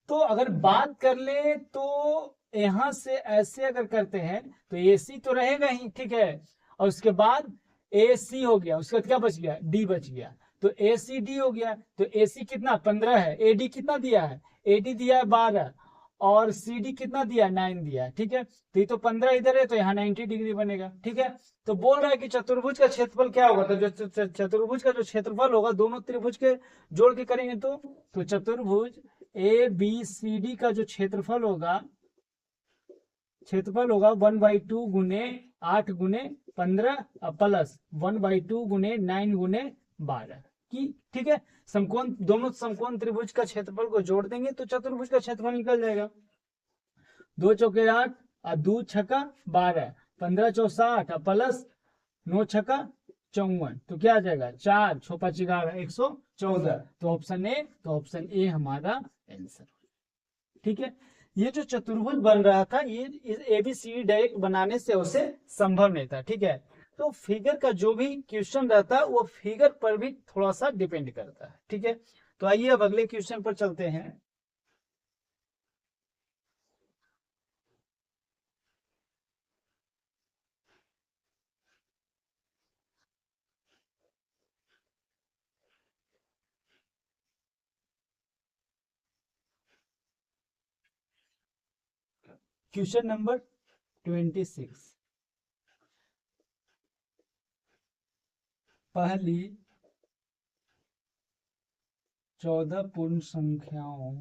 तो अगर बात कर ले तो यहां से ऐसे अगर करते हैं तो ए सी तो रहेगा ही, ठीक है, और उसके बाद ए सी हो गया, उसके बाद क्या बच गया, डी बच गया, तो ए सी डी हो गया। तो ए सी कितना 15 है, ए डी कितना दिया है, ए डी दिया है 12, और सी डी कितना दिया, 9 दिया है, ठीक है, तो ये तो 15 इधर है, तो यहाँ 90 डिग्री बनेगा, ठीक है। तो बोल रहा है कि चतुर्भुज का क्षेत्रफल क्या होगा, तो जो चतुर्भुज का जो क्षेत्रफल होगा दोनों त्रिभुज के जोड़ के करेंगे तो चतुर्भुज ए बी सी डी का जो क्षेत्रफल होगा 1/2 गुने 8 गुने 15 प्लस 1/2 गुने 9 गुने 12 की, ठीक है। समकोण, दोनों समकोण त्रिभुज का क्षेत्रफल को जोड़ देंगे तो चतुर्भुज का क्षेत्रफल निकल जाएगा। 2 चौके 8 और 2 छक्का 12, 15 चौ 60 प्लस 9 छक्का 54, तो क्या आ जाएगा 4 छो 114, तो ऑप्शन ए हमारा आंसर, ठीक है। ये जो चतुर्भुज बन रहा था, ये ए बी सी डायरेक्ट बनाने से उसे संभव नहीं था, ठीक है। तो फिगर का जो भी क्वेश्चन रहता है वो फिगर पर भी थोड़ा सा डिपेंड करता है, ठीक है। तो आइए अब अगले क्वेश्चन पर चलते हैं। क्वेश्चन नंबर 26, पहली 14 पूर्ण संख्याओं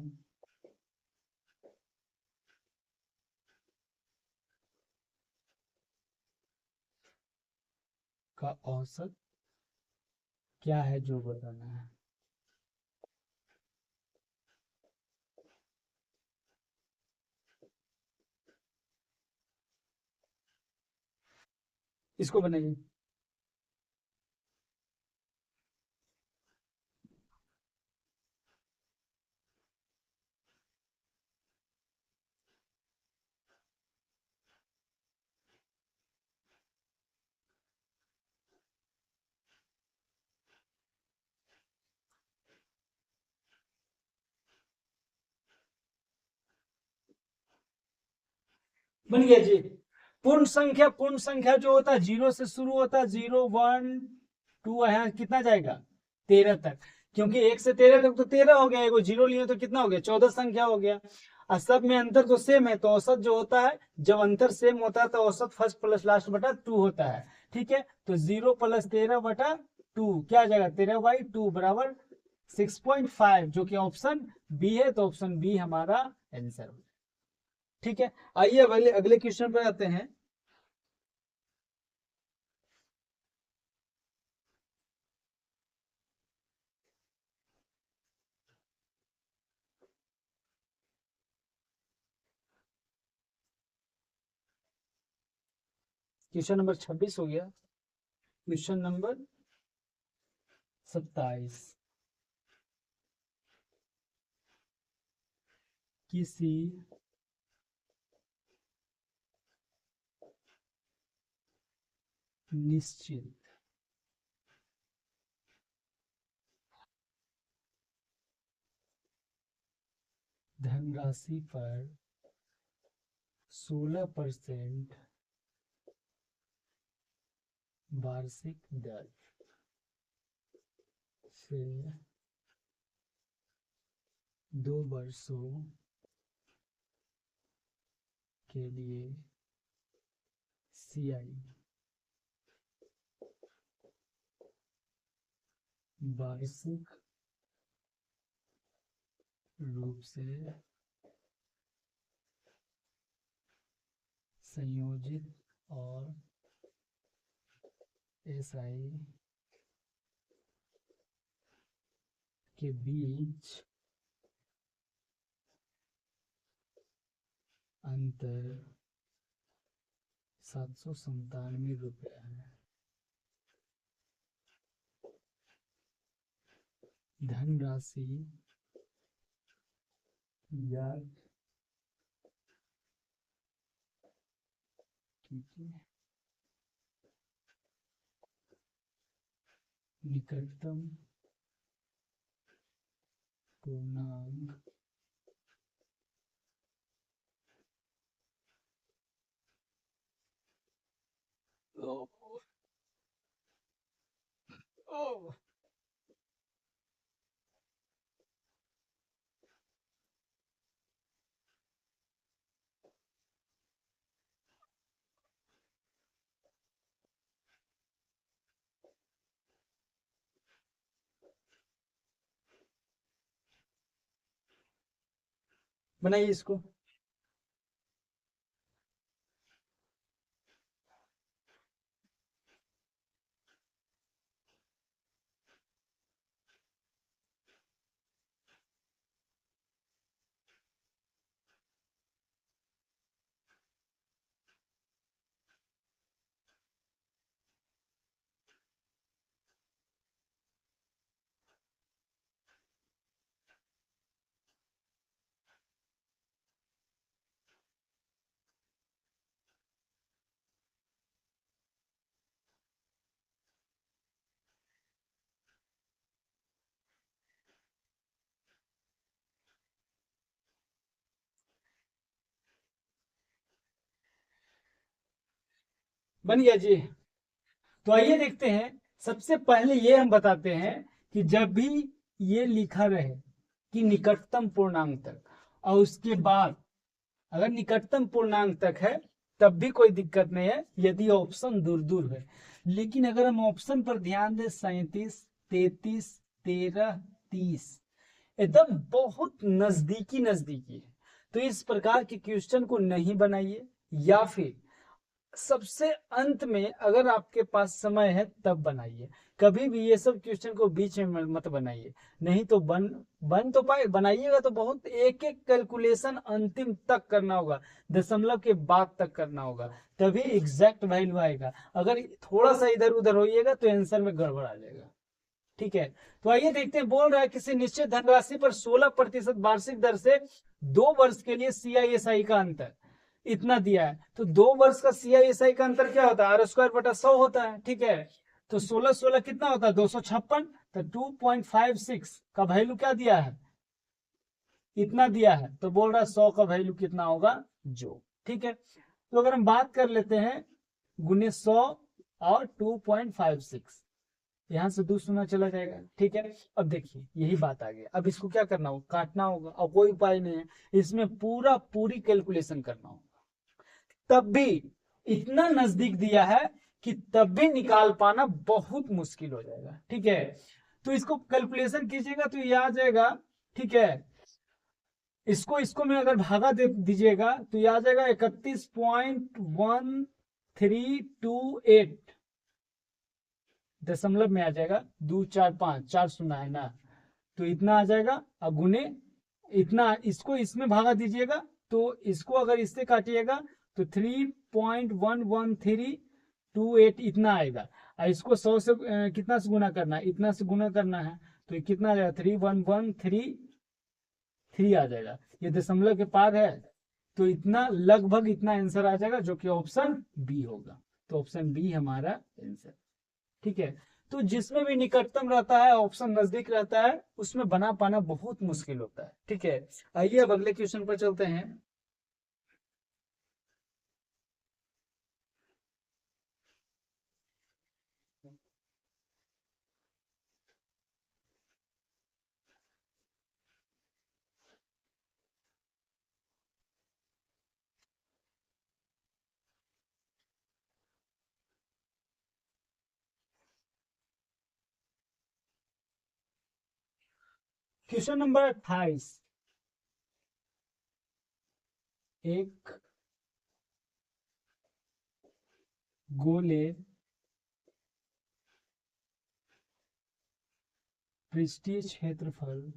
का औसत क्या है जो बताना है। इसको बनाइए। बन गया जी। पूर्ण संख्या जो होता है जीरो से शुरू होता है, 0 1 2, यहाँ कितना जाएगा 13 तक, क्योंकि 1 से 13 तक तो 13 हो गया, एगो जीरो लिए तो कितना हो गया 14 संख्या हो गया, और सब में अंतर तो सेम है, तो औसत जो होता है जब अंतर सेम होता है तो औसत फर्स्ट प्लस लास्ट बटा 2 होता है, ठीक है। तो 0 + 13 बटा 2 क्या आ जाएगा 13/2 बराबर 6.5, जो कि ऑप्शन बी है, तो ऑप्शन बी हमारा आंसर, ठीक है। आइए अब अगले अगले क्वेश्चन पर आते हैं। क्वेश्चन नंबर 26 हो गया। क्वेश्चन नंबर 27, किसी निश्चित धनराशि पर 16% वार्षिक दर से 2 वर्षों के लिए सीआई वार्षिक रूप से संयोजित और एसआई के बीच अंतर 797 रुपया है। धनराशि याद कीजिए। निकटतम पूर्णांक ओ बनाइए इसको। बन गया जी। तो आइए देखते हैं। सबसे पहले ये हम बताते हैं कि जब भी ये लिखा रहे कि निकटतम पूर्णांक तक, और उसके बाद अगर निकटतम पूर्णांक तक है तब भी कोई दिक्कत नहीं है यदि ऑप्शन दूर दूर है। लेकिन अगर हम ऑप्शन पर ध्यान दें, 37, 33, 13, 30 एकदम बहुत नजदीकी नजदीकी है, तो इस प्रकार के क्वेश्चन को नहीं बनाइए। या फिर सबसे अंत में अगर आपके पास समय है तब बनाइए। कभी भी ये सब क्वेश्चन को बीच में मत बनाइए, नहीं तो बन बन तो पाए, बनाइएगा तो बहुत एक एक कैलकुलेशन अंतिम तक करना होगा, दशमलव के बाद तक करना होगा, तभी एग्जैक्ट वैल्यू आएगा। अगर थोड़ा सा इधर उधर होइएगा तो आंसर में गड़बड़ आ जाएगा। ठीक है। तो आइए देखते हैं। बोल रहा है किसी निश्चित धनराशि पर 16% वार्षिक दर से 2 वर्ष के लिए CISI का अंतर इतना दिया है। तो 2 वर्ष का CISI का अंतर क्या होता है? R² बटा 100 होता है। ठीक है। तो 16 16 कितना होता है? 256। तो 2.56 का वैल्यू क्या दिया है? इतना दिया है। तो बोल रहा है 100 का वैल्यू कितना होगा? जो। ठीक है। तो अगर हम बात कर लेते हैं गुने 100 और 2.56, यहाँ से 2 शून्य चला जाएगा। ठीक है। अब देखिए यही बात आ गई। अब इसको क्या करना होगा? काटना होगा, और कोई उपाय नहीं है, इसमें पूरी कैलकुलेशन करना होगा। तब भी इतना नजदीक दिया है कि तब भी निकाल पाना बहुत मुश्किल हो जाएगा। ठीक है। तो इसको कैलकुलेशन कीजिएगा तो ये आ जाएगा। ठीक है। इसको इसको में अगर भागा दे दीजिएगा तो ये आ जाएगा 31.1328 दशमलव में आ जाएगा। 2 4 5 4 शून्य है ना, तो इतना आ जाएगा। अब गुने इतना, इसको इसमें भागा दीजिएगा तो इसको अगर इससे काटिएगा तो 3.11328 इतना आएगा। और इसको 100 से कितना से गुना करना है? इतना से गुना करना है। तो ये कितना आ जाएगा? 31133 आ जाएगा। ये दशमलव के पार है, तो इतना लगभग इतना आंसर आ जाएगा, जो कि ऑप्शन बी होगा। तो ऑप्शन बी हमारा आंसर। ठीक है। तो जिसमें भी निकटतम रहता है, ऑप्शन नजदीक रहता है, उसमें बना पाना बहुत मुश्किल होता है। ठीक है। आइए अब अगले क्वेश्चन पर चलते हैं। Question number 28। एक गोले पृष्ठीय क्षेत्रफल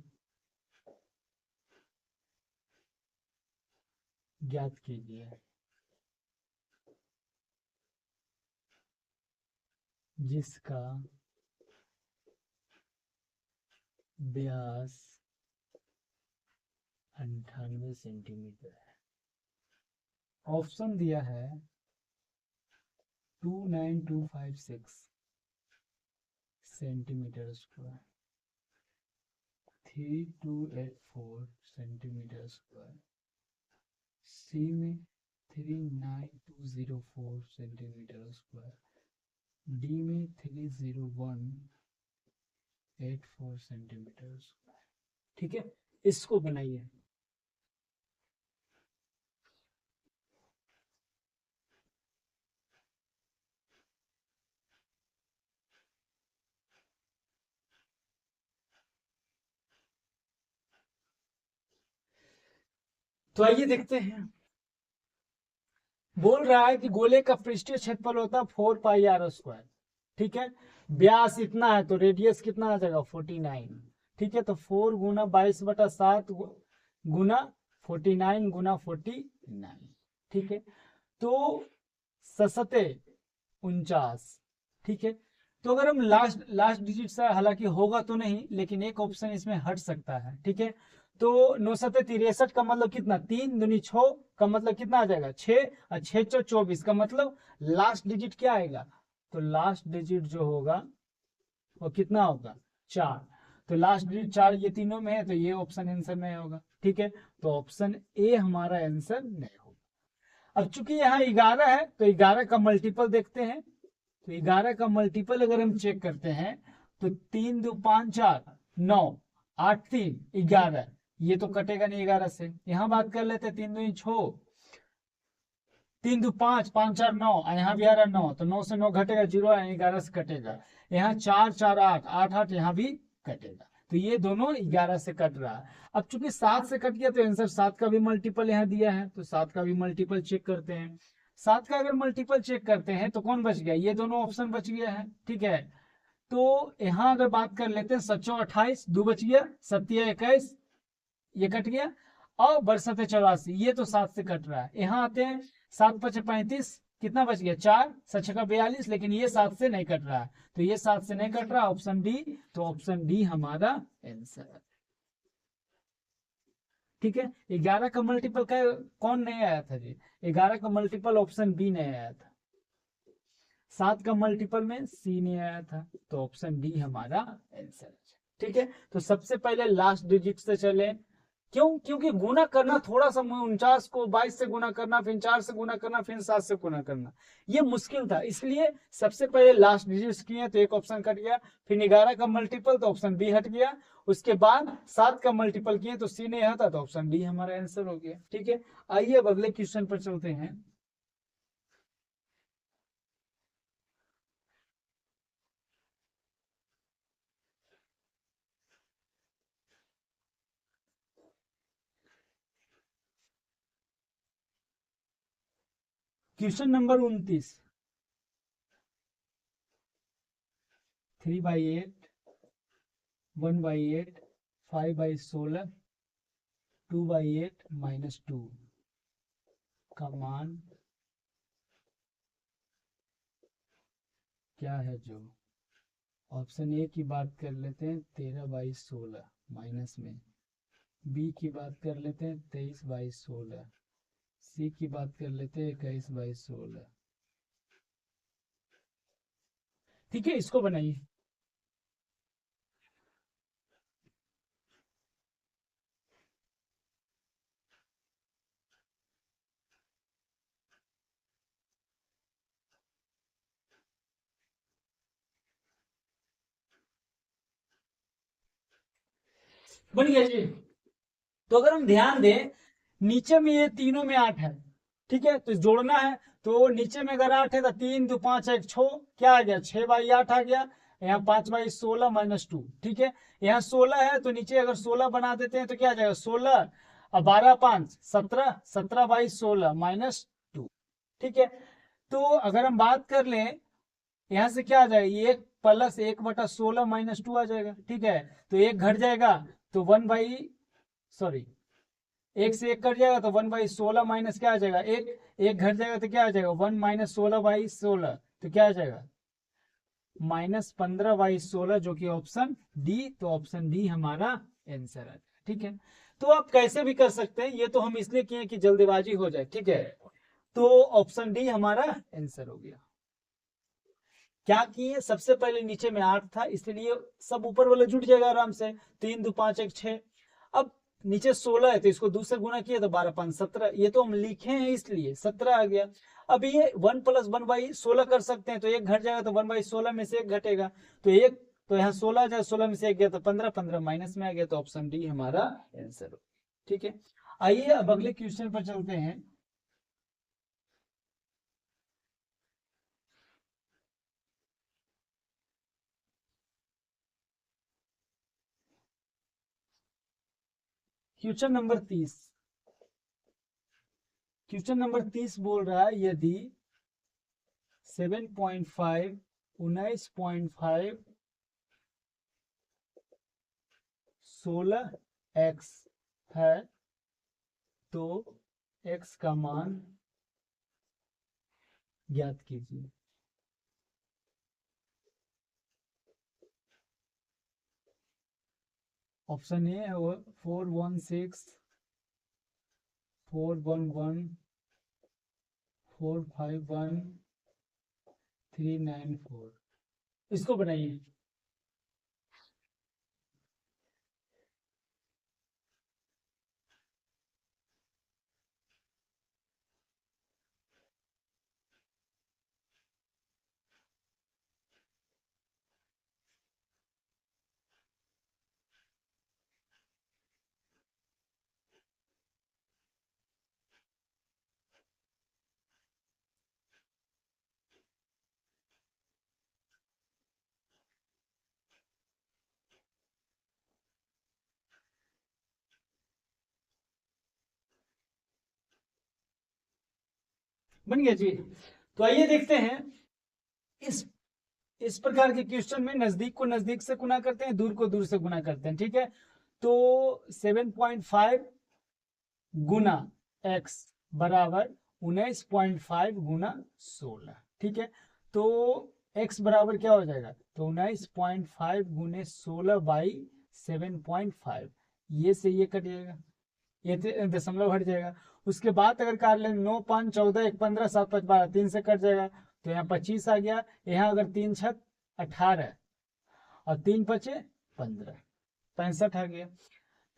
ज्ञात कीजिए जिसका व्यास 98 सेंटीमीटर है। ऑप्शन दिया है 29256 सेंटीमीटर स्क्वायर, 3284 सेंटीमीटर स्क्वायर, सी में 39204 सेंटीमीटर स्क्वायर, डी में 301 84 सेंटीमीटर। ठीक है, इसको बनाइए। तो आइए देखते हैं। बोल रहा है कि गोले का पृष्ठीय क्षेत्रफल होता है 4πr²। ठीक है, व्यास इतना है तो रेडियस कितना आ जाएगा 49। ठीक है, तो 4 गुना 22/7 गुना 49 गुना 49। ठीक है, तो 47 49। ठीक है, तो अगर हम लास्ट लास्ट डिजिट से, हालांकि होगा तो नहीं, लेकिन एक ऑप्शन इसमें हट सकता है। ठीक है, तो 963 का मतलब कितना, 3 दूनी 6 का मतलब कितना आ जाएगा 6, और 6 24 का मतलब लास्ट डिजिट क्या आएगा, तो लास्ट डिजिट जो होगा वो कितना होगा 4। तो लास्ट डिजिट 4 ये तीनों में है, तो ये ऑप्शन आंसर में होगा। ठीक है, तो ऑप्शन ए हमारा आंसर नहीं होगा। अब चूंकि यहाँ 11 है तो 11 का मल्टीपल देखते हैं। तो 11 का मल्टीपल अगर हम चेक करते हैं तो 3 2 5 4 9 8 3 11, ये तो कटेगा नहीं 11 से। यहाँ बात कर लेते हैं 3 2 6 3 2 5 5 4 9, यहाँ भी आ रहा 9, तो 9 से 9 घटेगा 0, 11 से कटेगा। यहाँ 4 4 8 8 8, यहाँ भी कटेगा, तो ये दोनों 11 से कट रहा है। अब चूंकि 7 से कट गया तो आंसर 7 का भी मल्टीपल यहाँ दिया है, तो 7 का भी मल्टीपल चेक करते हैं। 7 का अगर मल्टीपल चेक करते हैं तो कौन बच गया, ये दोनों ऑप्शन बच गया है। ठीक है, तो यहाँ अगर बात कर लेते हैं 7 28 2 बच गया, 7 21 ये कट गया, और बरसते 84 ये तो 7 से कट रहा है। यहाँ आते हैं 7 5 35, कितना बच गया 4, 7 6 42, लेकिन ये 7 से नहीं कट रहा है, तो ये 7 से नहीं कट रहा, ऑप्शन डी। तो ऑप्शन डी हमारा आंसर है। ठीक है, 11 का मल्टीपल का कौन नहीं आया था जी, 11 का मल्टीपल ऑप्शन बी नहीं आया था। 7 का मल्टीपल में सी नहीं आया था, तो ऑप्शन डी हमारा आंसर है। ठीक है, तो सबसे पहले लास्ट डिजिट से चले। क्यों, क्योंकि गुना करना थोड़ा सा, 49 को 22 से गुना करना, फिर 4 से गुना करना, फिर 7 से गुना करना, ये मुश्किल था, इसलिए सबसे पहले लास्ट डिजिट्स किए तो एक ऑप्शन कट गया। फिर 11 का मल्टीपल तो ऑप्शन बी हट गया, उसके बाद 7 का मल्टीपल किए तो सी नहीं हटा, तो ऑप्शन डी हमारा आंसर हो गया। ठीक है, आइए अब अगले क्वेश्चन पर चलते हैं। Question number 29। 3/8 1/8 5/16 2/8 -2 का मान क्या है। जो ऑप्शन ए की बात कर लेते हैं 13/16 माइनस में, बी की बात कर लेते हैं 23/16, सी की बात कर लेते हैं 21/16। ठीक है, इसको बनाइए। बन गया जी। तो अगर हम ध्यान दें, नीचे में ये तीनों में 8 है। ठीक है, तो जोड़ना है, तो नीचे में अगर 8 है तो 3 2 5 1 6, क्या आ गया 6/8 आ गया, यहाँ 5/16 -2। ठीक है, यहाँ 16 है तो नीचे अगर 16 बना देते हैं तो क्या आ जाएगा 16, और 12 5 17, 17/16 -2। ठीक है, तो अगर हम बात कर लें यहाँ से क्या आ जाएगा, 1 + 1/16 -2 आ जाएगा। ठीक है, तो 1 घट जाएगा तो 1 से 1 कट जाएगा तो 1/16 माइनस क्या आ जाएगा 1, 1 घट जाएगा तो क्या आ जाएगा 1 - 16/16, तो क्या आ जाएगा -15/16, जो कि ऑप्शन डी। तो ऑप्शन डी हमारा आंसर है। ठीक है, तो आप कैसे भी कर सकते हैं, ये तो हम इसलिए किए कि जल्दीबाजी हो जाए। ठीक है, तो ऑप्शन डी हमारा आंसर हो गया। क्या किए, सबसे पहले नीचे में 8 था, इसलिए सब ऊपर वाला जुट जाएगा आराम से, 3 2 5 1 6। अब नीचे 16 है तो इसको 2 से गुना किया तो 12 5 17, ये तो हम लिखे हैं इसलिए 17 आ गया। अब ये 1 + 1/16 कर सकते हैं, तो 1 घट जाएगा तो 1/16 में से 1 घटेगा, तो 1 तो यहाँ 16 जाए, 16 में से 1 गया तो 15, 15 माइनस में आ गया, तो ऑप्शन डी हमारा आंसर हो। ठीक है, आइए अब अगले क्वेश्चन पर चलते हैं। Question number 30। क्वेश्चन नंबर 30 बोल रहा है यदि 7.5 19.5 16x है तो x का मान ज्ञात कीजिए। ऑप्शन ए है 416 411 451 394। इसको बनाइए। बन गया जी। तो आइए देखते हैं, इस इस प्रकार के क्वेश्चन में नजदीक को नजदीक से गुना करते हैं, दूर को दूर से गुना करते हैं। ठीक है, तो 7.5 गुना x बराबर 19.5 गुना 16। ठीक है, तो x बराबर क्या हो जाएगा, तो 19.5 गुने 16 बाई 7.5, ये से ये कट जाएगा, ये दशमलव हट जाएगा। उसके बाद अगर कर लें 9 5 14 1 15 7 5 12, 3 से कट जाएगा, तो यहाँ 25 आ गया। यहाँ अगर 3 छक 18 और 3 पचे 15, 65 आ गया।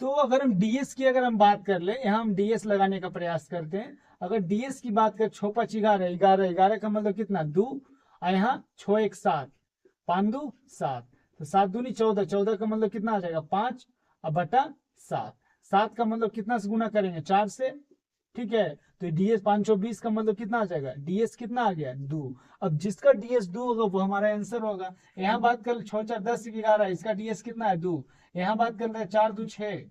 तो अगर हम डीएस की अगर हम बात कर ले, यहाँ हम डीएस लगाने का प्रयास करते हैं। अगर डीएस की बात करें, 6 5 11 11 11 का मतलब कितना 2, और यहाँ 6 1 7 5 2 7, तो 7 दूनी 14, 14 का मतलब कितना आ जाएगा 5 और बटा 7, 7 का मतलब कितना से गुना करेंगे 4 से। ठीक है, तो डीएस 520 का मतलब कितना आ जाएगा, डीएस कितना आ गया 2। अब जिसका डीएस 2 होगा वो हमारा आंसर होगा। यहाँ बात कर 6 4 10 11, इसका डीएस कितना है 2। यहाँ बात कर रहे हैं 4 2 6,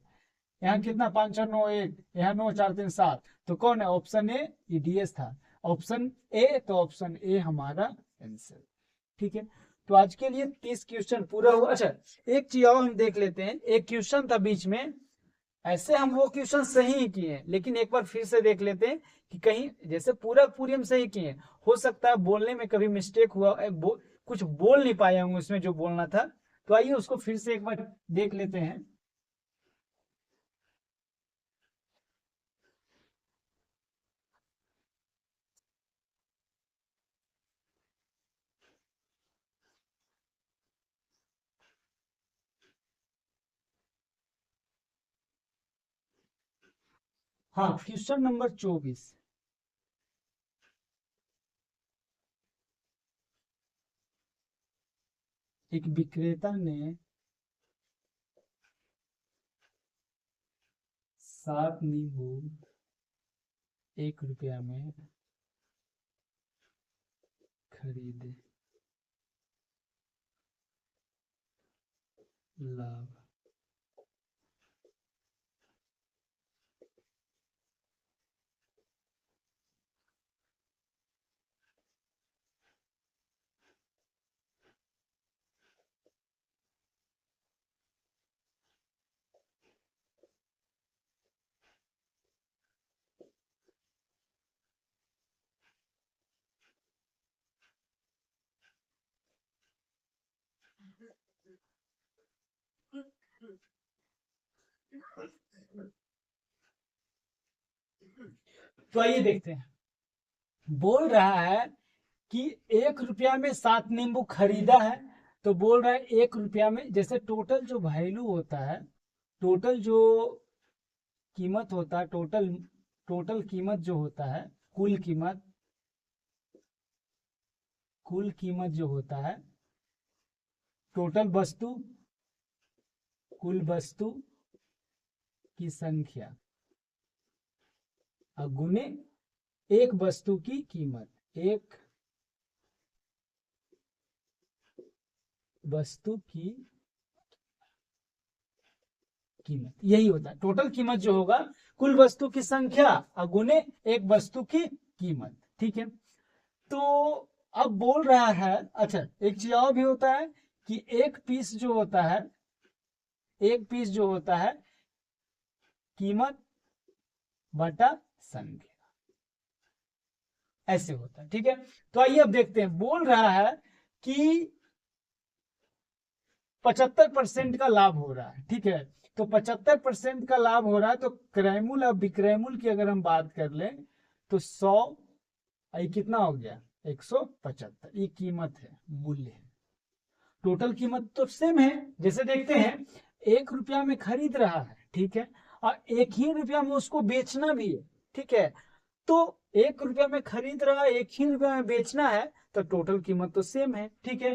यहाँ कितना 5 4 9 1, यहाँ 9 4 3 7, तो कौन है, ऑप्शन ए, ये डीएस था, ऑप्शन ए, तो ऑप्शन ए हमारा आंसर। ठीक है, तो आज के लिए 30 क्वेश्चन पूरा हुआ। अच्छा, एक चीज और हम देख लेते हैं, एक क्वेश्चन था बीच में, ऐसे हम वो क्वेश्चन सही ही किए हैं, लेकिन एक बार फिर से देख लेते हैं कि कहीं जैसे पूरा पूरी हम सही किए हैं, हो सकता है बोलने में कभी मिस्टेक हुआ, कुछ बोल नहीं पाया हूँ उसमें जो बोलना था। तो आइए उसको फिर से एक बार देख लेते हैं। हाँ, क्वेश्चन नंबर 24। एक विक्रेता ने 7 नींबू 1 रुपया में खरीदे। लाभ। तो आइए देखते हैं, बोल रहा है कि 1 रुपया में 7 नींबू खरीदा है। तो बोल रहा है 1 रुपया में, जैसे टोटल जो वैल्यू होता है, टोटल जो कीमत होता है, टोटल टोटल कीमत जो होता है, कुल कीमत, कुल कीमत जो होता है टोटल वस्तु, कुल वस्तु की संख्या और गुने एक वस्तु की कीमत, एक वस्तु की कीमत, यही होता है टोटल कीमत जो होगा कुल वस्तु की संख्या और गुने एक वस्तु की कीमत। ठीक है, तो अब बोल रहा है, अच्छा एक चीज और भी होता है कि एक पीस जो होता है, एक पीस जो होता है कीमत बटा संख्या, ऐसे होता है। ठीक है, तो आइए अब देखते हैं, बोल रहा है कि 75% का लाभ हो रहा है। ठीक है, तो 75% का लाभ हो रहा है, तो क्रयमूल और विक्रयमूल की अगर हम बात कर लें तो 100, ये कितना हो गया 175, ये कीमत है, मूल्य है। टोटल कीमत तो सेम है, जैसे देखते हैं 1 रुपया में खरीद रहा है, ठीक है, और 1 ही रुपया में उसको बेचना भी है। ठीक है, तो 1 रुपया में खरीद रहा है, 1 ही रुपया में बेचना है, तो टोटल कीमत तो सेम है। ठीक है,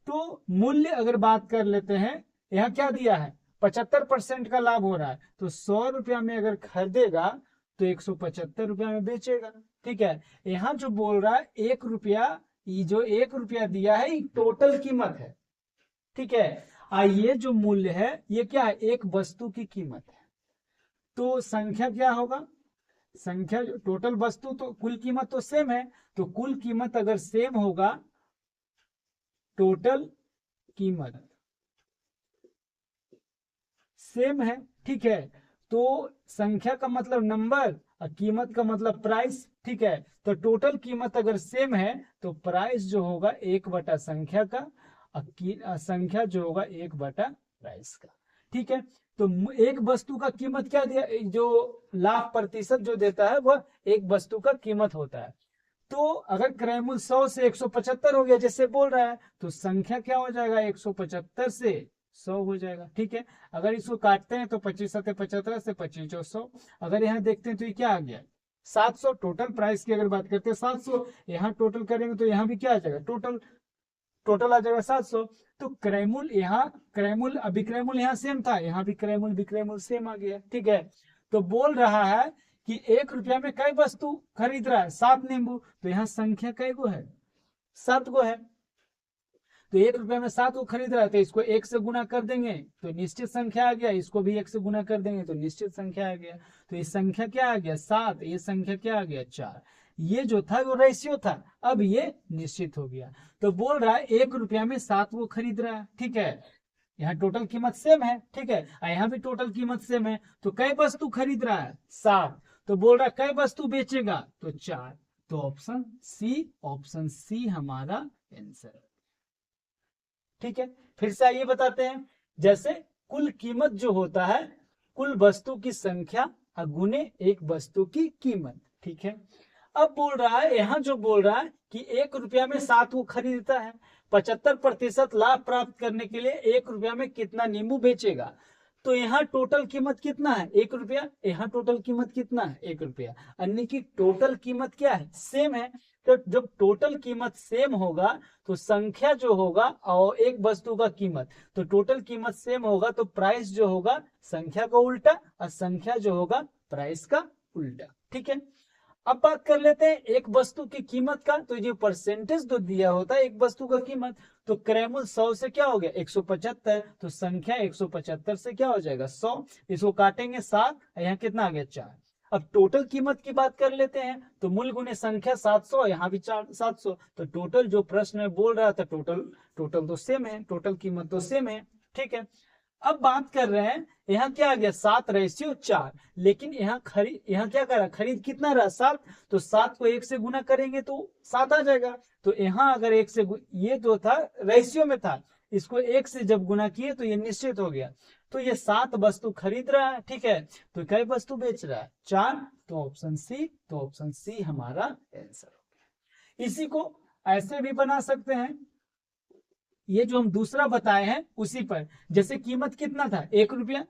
तो मूल्य अगर बात कर लेते हैं, यहाँ क्या दिया है 75% का लाभ हो रहा है, तो 100 रुपया में अगर खरीदेगा तो 175 रुपया में बेचेगा। ठीक है, यहाँ जो बोल रहा है 1 रुपया, ये जो 1 रुपया दिया है ये टोटल कीमत है। ठीक है, ये जो मूल्य है ये क्या है, एक वस्तु की कीमत है। तो संख्या क्या होगा, संख्या टोटल वस्तु तो कुल कीमत तो सेम है, तो कुल कीमत अगर सेम होगा, टोटल कीमत सेम है। ठीक है, तो संख्या का मतलब नंबर और कीमत का मतलब प्राइस। ठीक है, तो टोटल कीमत अगर सेम है तो प्राइस जो होगा 1 बटा संख्या का, और संख्या जो होगा 1 बटा प्राइस का। ठीक है, तो एक वस्तु का कीमत क्या दिया, जो लाभ प्रतिशत जो देता है वह एक वस्तु का कीमत होता है। तो अगर क्रयमूल्य 100 से 175 हो गया जैसे बोल रहा है, तो संख्या क्या हो जाएगा 175 से 100 हो जाएगा। ठीक है, अगर इसको काटते हैं तो 25 सत्ते 75 से 25 जो 100, अगर यहाँ देखते हैं तो ये क्या आ गया 700। टोटल प्राइस की अगर बात करते हैं 700, यहाँ टोटल करेंगे तो यहाँ भी क्या आ जाएगा, टोटल आ जाएगा 700। तो क्रयमूल्य यहाँ, क्रयमूल्य अभिक्रयमूल्य यहाँ सेम था, यहाँ भी क्रयमूल्य विक्रयमूल्य सेम आ गया। ठीक है, तो बोल रहा है कि 1 रुपया में कई वस्तु खरीद रहा है, 7 नींबू, तो यहाँ संख्या कई गो है, 7 गो है। तो 1 रुपया में 7 को खरीद रहा है, तो इसको 1 से गुना कर देंगे तो निश्चित संख्या आ गया, इसको भी 1 से गुना कर देंगे तो निश्चित संख्या आ गया। तो ये संख्या क्या आ गया 7, ये संख्या क्या आ गया 4। ये जो था वो रेशियो था, अब ये निश्चित हो गया। तो बोल रहा है 1 रुपया में 7 वो खरीद रहा है। ठीक है, यहाँ टोटल कीमत सेम है। ठीक है, यहाँ भी टोटल कीमत सेम है, तो कई वस्तु खरीद रहा है 7, तो बोल रहा है कई वस्तु बेचेगा तो 4। तो ऑप्शन सी हमारा आंसर। ठीक है, फिर से आइए बताते हैं, जैसे कुल कीमत जो होता है कुल वस्तु की संख्या गुने एक वस्तु की कीमत। ठीक है, अब बोल रहा है, यहाँ जो बोल रहा है कि 1 रुपया में 7 वो खरीदता है, 75% लाभ प्राप्त करने के लिए 1 रुपया में कितना नींबू बेचेगा। तो यहाँ टोटल कीमत कितना है 1 रुपया, यहाँ टोटल कीमत कितना है 1 रुपया, अन्य की टोटल कीमत क्या है सेम है। तो जब टोटल कीमत सेम होगा तो संख्या जो होगा और एक वस्तु का कीमत, तो टोटल कीमत सेम होगा तो प्राइस जो होगा संख्या का उल्टा और संख्या जो होगा प्राइस का उल्टा। ठीक है, अब बात कर लेते हैं एक वस्तु की कीमत का। तो ये परसेंटेज तो दिया होता है एक वस्तु का कीमत, तो क्रयमूल्य 100 से क्या हो गया 175, तो संख्या 175 से क्या हो जाएगा 100, इसको काटेंगे 7, यहाँ कितना आ गया 4। अब टोटल कीमत की बात कर लेते हैं, तो मूल गुने संख्या 700, यहाँ भी 700, तो टोटल जो प्रश्न में बोल रहा था टोटल तो सेम है, टोटल कीमत तो सेम है। ठीक है, अब बात कर रहे हैं यहाँ क्या आ गया 7:4, लेकिन यहाँ क्या कर रहा खरीद कितना रहा 7, तो 7 को 1 से गुना करेंगे तो 7 आ जाएगा। तो यहाँ अगर 1 से ये तो था रेशियो में था, इसको 1 से जब गुना किए तो ये निश्चित हो गया। तो ये 7 वस्तु खरीद रहा है। ठीक है, तो कई वस्तु बेच रहा है 4, तो ऑप्शन सी हमारा आंसर हो गया। इसी को ऐसे भी बना सकते हैं, ये जो हम दूसरा बताए हैं उसी पर, जैसे कीमत कितना था 1 रुपया,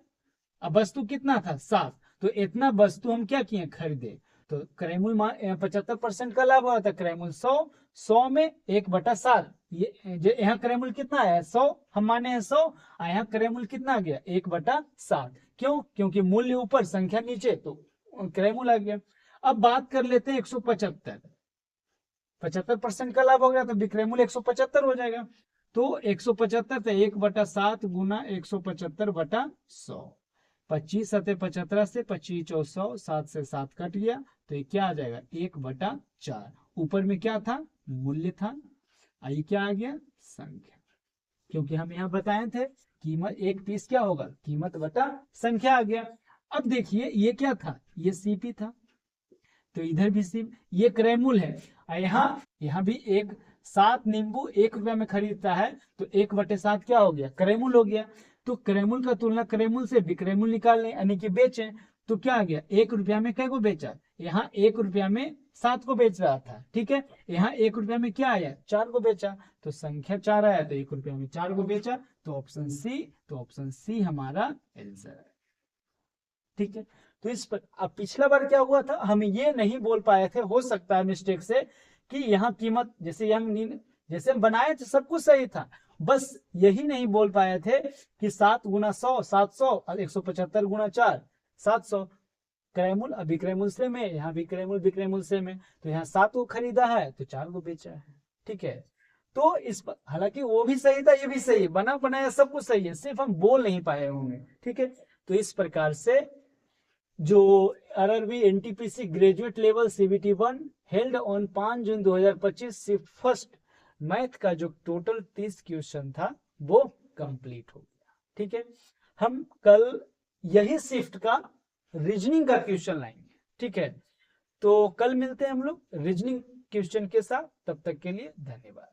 अब वस्तु कितना था 7, तो इतना वस्तु हम क्या किए खरीदे, तो क्रयमूल 75% का लाभ हुआ था, क्रयमूल 100 में 1/7, ये यहाँ क्रयमूल कितना है 100, हम माने हैं 100, और यहाँ क्रयमूल कितना आ गया 1/7। क्यों? क्योंकि मूल्य ऊपर संख्या नीचे, तो क्रयमूल आ गया। अब बात कर लेते हैं 175, 75% का लाभ हो गया तो विक्रयमूल 175 हो जाएगा। तो 175 तो 1/7 गुना 175/100, 25 सते 75 से 25 चौ 100, 7 से 7 कट गया, तो ये क्या आ जाएगा 1/4। ऊपर में क्या था मूल्य था, ये क्या आ गया संख्या, क्योंकि हम यहाँ बताए थे कीमत एक पीस क्या होगा कीमत बटा संख्या आ गया। अब देखिए ये क्या था, ये सीपी था, तो इधर भी सी, ये क्रयमूल है, और यहाँ भी 7 नींबू 1 रुपया में खरीदता है, तो 1/7 क्या हो गया क्रयमूल हो गया। तो क्रयमूल का तुलना क्रयमूल से विक्रयमूल निकाल लें, यानी कि बेचें, तो क्या आ गया 1 रुपया में कै को बेचा, यहाँ 1 रुपया में 7 को बेच रहा था, ठीक है, यहाँ 1 रुपया में क्या आया 4 को बेचा, तो संख्या 4 आया, तो 1 रुपया में 4 को बेचा, तो ऑप्शन सी हमारा आंसर है, ठीक है। तो इस पर अब पिछला बार क्या हुआ था, हम ये नहीं बोल पाए थे, हो सकता है मिस्टेक से, कि यहाँ कीमत जैसे हम बनाए थे सब कुछ सही था, बस यही नहीं बोल पाए थे कि 7 गुना 100 700 और 175 गुना 4 700, क्रयमूल अभिक्रयमूल से में, यहाँ विक्रयमूल से में, तो यहाँ 7 को खरीदा है तो 4 को बेचा है, ठीक है। तो इस पर हालांकि वो भी सही था ये भी सही है, बना बनाया सब कुछ सही है, सिर्फ हम बोल नहीं पाए होंगे, ठीक है। तो इस प्रकार से जो RRB NTPC graduate level CBT 1 held on 5 June 2025 shift first math का जो टोटल 30 क्वेश्चन था वो कंप्लीट हो गया, ठीक है। हम कल यही शिफ्ट का रीजनिंग का क्वेश्चन लाएंगे, ठीक है। तो कल मिलते हैं हम लोग रीजनिंग क्वेश्चन के साथ, तब तक के लिए धन्यवाद।